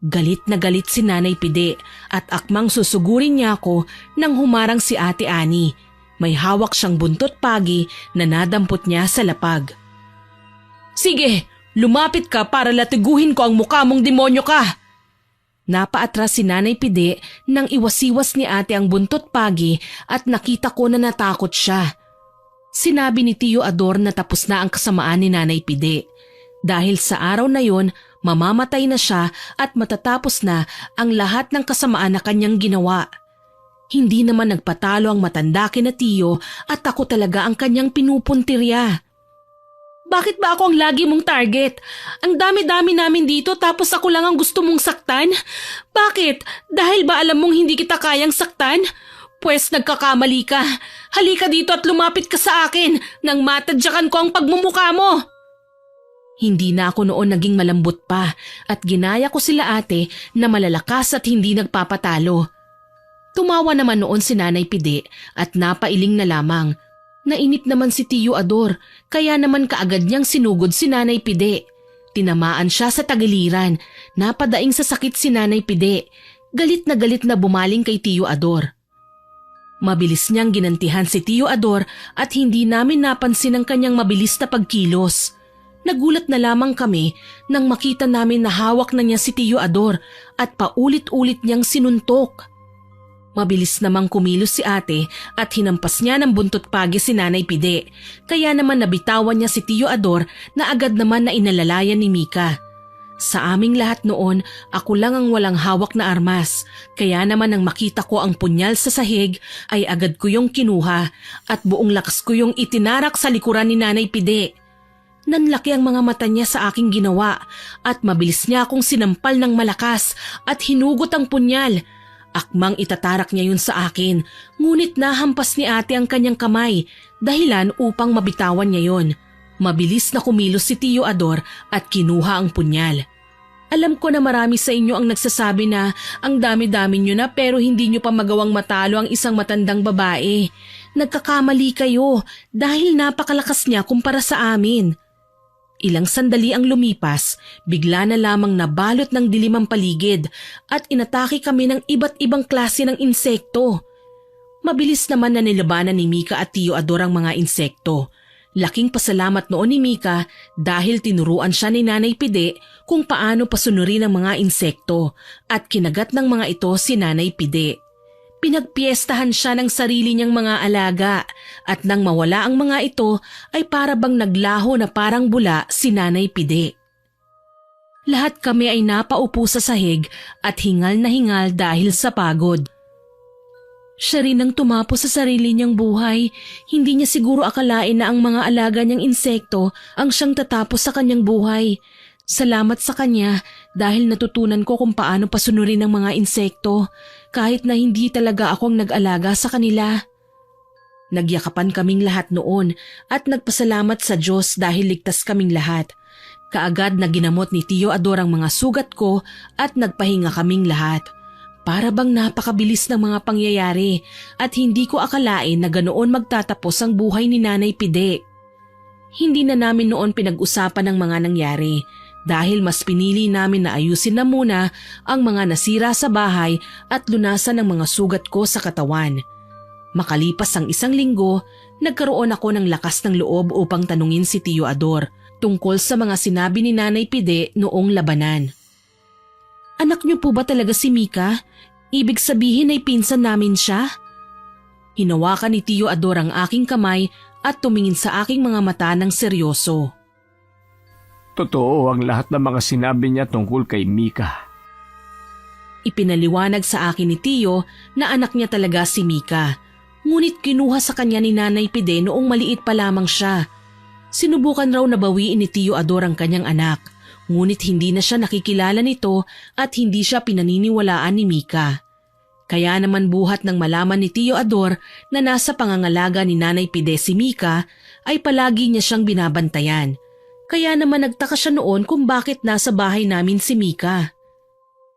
Galit na galit si Nanay Pide at akmang susugurin niya ako nang humarang si Ate Ani. May hawak siyang buntot pagi na nadampot niya sa lapag. Sige, lumapit ka para latiguhin ko ang mukha mong demonyo ka! Napaatras si Nanay Pide nang iwasiwas ni ate ang buntot pagi at nakita ko na natakot siya. Sinabi ni Tiyo Ador na tapos na ang kasamaan ni Nanay Pide. Dahil sa araw na yon, mamamatay na siya at matatapos na ang lahat ng kasamaan na kanyang ginawa. Hindi naman nagpatalo ang matanda kina Tiyo at ako talaga ang kanyang pinupuntirya. Bakit ba ako ang lagi mong target? Ang dami-dami namin dito tapos ako lang ang gusto mong saktan? Bakit? Dahil ba alam mong hindi kita kayang saktan? Pwes nagkakamali ka. Halika dito at lumapit ka sa akin nang matadyakan ko ang pagmumukha mo. Hindi na ako noon naging malambot pa at ginaya ko sila ate na malalakas at hindi nagpapatalo. Tumawa naman noon si Nanay Pide at napailing na lamang. Nainip naman si Tiyo Ador kaya naman kaagad niyang sinugod si Nanay Pide. Tinamaan siya sa tagiliran. Napadaing sa sakit si Nanay Pide. Galit na bumaling kay Tiyo Ador. Mabilis niyang ginantihan si Tiyo Ador at hindi namin napansin ang kanyang mabilis na pagkilos. Nagulat na lamang kami nang makita namin na hawak na niya si Tiyo Ador at paulit-ulit niyang sinuntok. Mabilis namang kumilos si ate at hinampas niya ng buntot pagi si Nanay Pide. Kaya naman nabitawan niya si Tiyo Ador na agad naman na inalalayan ni Mika. Sa aming lahat noon, ako lang ang walang hawak na armas. Kaya naman nang makita ko ang punyal sa sahig ay agad ko yung kinuha at buong lakas ko yung itinarak sa likuran ni Nanay Pide. Nanlaki ang mga mata niya sa aking ginawa at mabilis niya akong sinampal ng malakas at hinugot ang punyal. Akmang itatarak niya yun sa akin, ngunit nahampas ni ate ang kanyang kamay, dahilan upang mabitawan niya yon. Mabilis na kumilos si Tiyo Ador at kinuha ang punyal. Alam ko na marami sa inyo ang nagsasabi na ang dami-dami nyo na pero hindi nyo pa magawang matalo ang isang matandang babae. Nagkakamali kayo dahil napakalakas niya kumpara sa amin. Ilang sandali ang lumipas, bigla na lamang nabalot ng dilim ang paligid at inatake kami ng iba't ibang klase ng insekto. Mabilis naman na nilabanan ni Mika at Tiyo Ador ang mga insekto. Laking pasalamat noon ni Mika dahil tinuruan siya ni Nanay Pide kung paano pasunurin ang mga insekto at kinagat ng mga ito si Nanay Pide. Pinagpiestahan siya ng sarili niyang mga alaga at nang mawala ang mga ito ay para bang naglaho na parang bula si Nanay Pide. Lahat kami ay napaupo sa sahig at hingal na hingal dahil sa pagod. Siya rin ang tumapo sa sarili niyang buhay. Hindi niya siguro akalain na ang mga alaga niyang insekto ang siyang tatapos sa kanyang buhay. Salamat sa kanya dahil natutunan ko kung paano pasunurin ang mga insekto kahit na hindi talaga ako ang nag-alaga sa kanila. Nagyakapan kaming lahat noon at nagpasalamat sa Diyos dahil ligtas kaming lahat. Kaagad na ginamot ni Tiyo Ador ang mga sugat ko at nagpahinga kaming lahat. Para bang napakabilis ng mga pangyayari at hindi ko akalain na ganoon magtatapos ang buhay ni Nanay Pide. Hindi na namin noon pinag-usapan ang mga nangyari dahil mas pinili namin na ayusin na muna ang mga nasira sa bahay at lunasan ang mga sugat ko sa katawan. Makalipas ang 1 linggo, nagkaroon ako ng lakas ng loob upang tanungin si Tio Ador tungkol sa mga sinabi ni Nanay Pide noong labanan. Anak niyo po ba talaga si Mika? Ibig sabihin ay pinsan namin siya? Hinawakan ni Tio Ador ang aking kamay at tumingin sa aking mga mata ng seryoso. Totoo ang lahat ng mga sinabi niya tungkol kay Mika. Ipinaliwanag sa akin ni Tio na anak niya talaga si Mika. Ngunit kinuha sa kanya ni Nanay Pide noong maliit pa lamang siya. Sinubukan raw na bawiin ni Tio Ador ang kanyang anak, ngunit hindi na siya nakikilala nito at hindi siya pinaniniwalaan ni Mika. Kaya naman buhat ng malaman ni Tio Ador na nasa pangangalaga ni Nanay Pide si Mika, ay palagi niya siyang binabantayan. Kaya naman nagtaka siya noon kung bakit nasa bahay namin si Mika.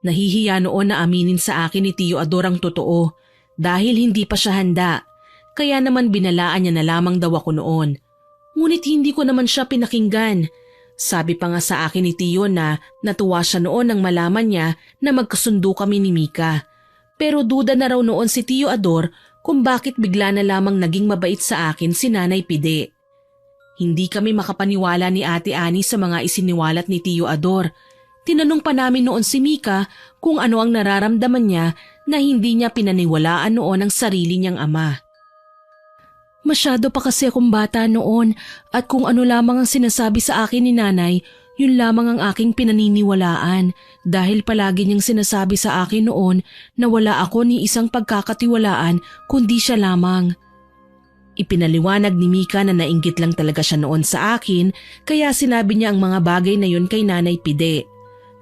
Nahihiya noon na aminin sa akin ni Tio Ador ang totoo dahil hindi pa siya handa. Kaya naman binalaan niya na lamang daw ako noon. Ngunit hindi ko naman siya pinakinggan. Sabi pa nga sa akin ni Tio na natuwa siya noon nang malaman niya na magkasundo kami ni Mika. Pero duda na raw noon si Tio Ador kung bakit bigla na lamang naging mabait sa akin si Nanay Pide. Hindi kami makapaniwala ni Ate Ani sa mga isiniwalat ni Tio Ador. Tinanong pa namin noon si Mika kung ano ang nararamdaman niya na hindi niya pinaniwalaan noon ang sarili niyang ama. Masyado pa kasi akong bata noon at kung ano lamang ang sinasabi sa akin ni Nanay, yun lamang ang aking pinaniniwalaan dahil palagi niyang sinasabi sa akin noon na wala ako ni isang pagkakatiwalaan kundi siya lamang. Ipinaliwanag ni Mika na nainggit lang talaga siya noon sa akin kaya sinabi niya ang mga bagay na yun kay Nanay Pide.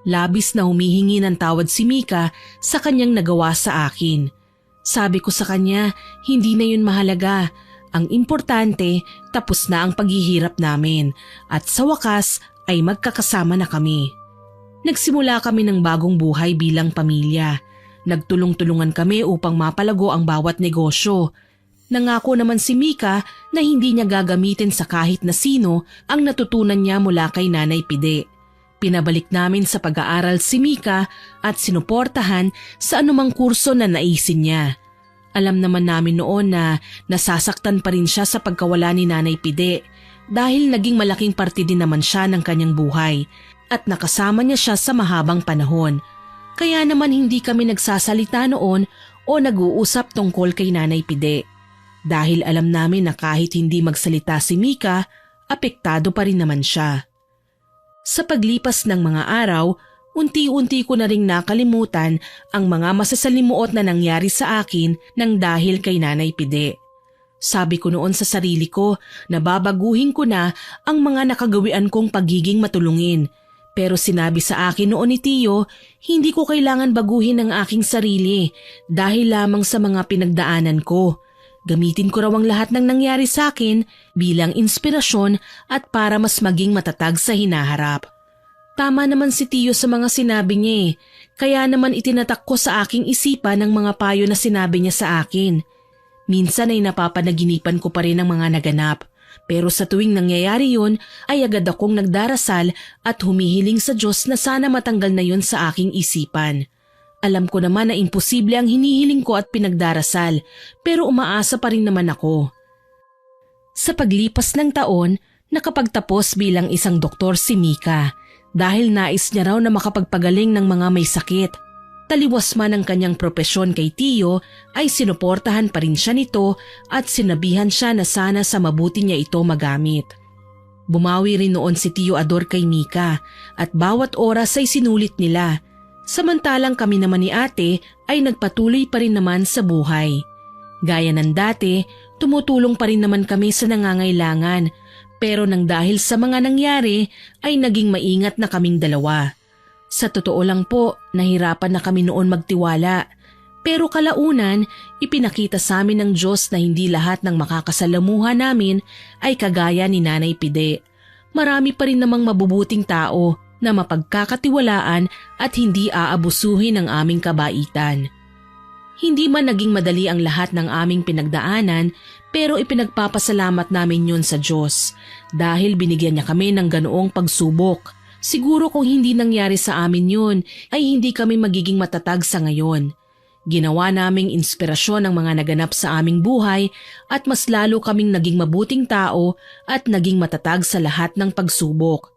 Labis na humihingi ng tawad si Mika sa kanyang nagawa sa akin. Sabi ko sa kanya, hindi na yun mahalaga. Ang importante, tapos na ang paghihirap namin at sa wakas ay magkakasama na kami. Nagsimula kami ng bagong buhay bilang pamilya. Nagtulong-tulungan kami upang mapalago ang bawat negosyo. Nangako naman si Mika na hindi niya gagamitin sa kahit na sino ang natutunan niya mula kay Nanay Pide. Pinabalik namin sa pag-aaral si Mika at sinuportahan sa anumang kurso na naisin niya. Alam naman namin noon na nasasaktan pa rin siya sa pagkawala ni Nanay Pide dahil naging malaking parte din naman siya ng kanyang buhay at nakasama niya siya sa mahabang panahon. Kaya naman hindi kami nagsasalita noon o nag-uusap tungkol kay Nanay Pide. Dahil alam namin na kahit hindi magsalita si Mika, apektado pa rin naman siya. Sa paglipas ng mga araw, unti-unti ko na ring nakalimutan ang mga masasalimuot na nangyari sa akin nang dahil kay Nanay Pide. Sabi ko noon sa sarili ko na babaguhin ko na ang mga nakagawian kong pagiging matulungin. Pero sinabi sa akin noon ni Tio, hindi ko kailangan baguhin ang aking sarili dahil lamang sa mga pinagdaanan ko. Gamitin ko raw ang lahat ng nangyari sa akin bilang inspirasyon at para mas maging matatag sa hinaharap. Tama naman si Tio sa mga sinabi niya kaya naman itinatak ko sa aking isipan ang mga payo na sinabi niya sa akin. Minsan ay napapanaginipan ko pa rin ang mga naganap, pero sa tuwing nangyayari yun ay agad akong nagdarasal at humihiling sa Diyos na sana matanggal na yun sa aking isipan. Alam ko naman na imposible ang hinihiling ko at pinagdarasal, pero umaasa pa rin naman ako. Sa paglipas ng taon, nakapagtapos bilang isang doktor si Mika dahil nais niya raw na makapagpagaling ng mga may sakit. Taliwas man ang kanyang propesyon kay Tio ay sinuportahan pa rin siya nito at sinabihan siya na sana sa mabuti niya ito magamit. Bumawi rin noon si Tio Ador kay Mika at bawat oras ay sinulit nila. Samantalang kami naman ni ate ay nagpatuloy pa rin naman sa buhay. Gaya ng dati, tumutulong pa rin naman kami sa nangangailangan pero nang dahil sa mga nangyari ay naging maingat na kaming dalawa. Sa totoo lang po, nahirapan na kami noon magtiwala. Pero kalaunan, ipinakita sa amin ng Diyos na hindi lahat ng makakasalamuha namin ay kagaya ni Nanay Pide. Marami pa rin namang mabubuting tao na mapagkakatiwalaan at hindi aabusuhin ang aming kabaitan. Hindi man naging madali ang lahat ng aming pinagdaanan pero ipinagpapasalamat namin yun sa Diyos dahil binigyan niya kami ng ganoong pagsubok Siguro kung hindi nangyari sa amin yun, ay hindi kami magiging matatag sa ngayon. Ginawa naming inspirasyon ang mga naganap sa aming buhay at mas lalo kaming naging mabuting tao at naging matatag sa lahat ng pagsubok.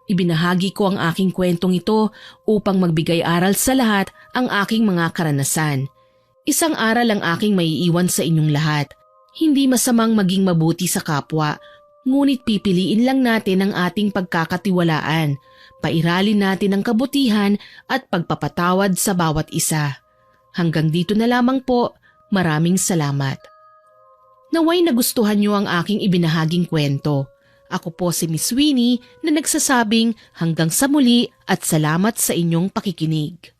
Ibinahagi ko ang aking kwentong ito upang magbigay aral sa lahat ang aking mga karanasan. Isang aral ang aking maiiwan sa inyong lahat. Hindi masamang maging mabuti sa kapwa, ngunit pipiliin lang natin ang ating pagkakatiwalaan. Pairalin natin ang kabutihan at pagpapatawad sa bawat isa. Hanggang dito na lamang po, maraming salamat. Naway nagustuhan niyo ang aking ibinahaging kwento. Ako po si Miss Winnie na nagsasabing hanggang sa muli at salamat sa inyong pakikinig.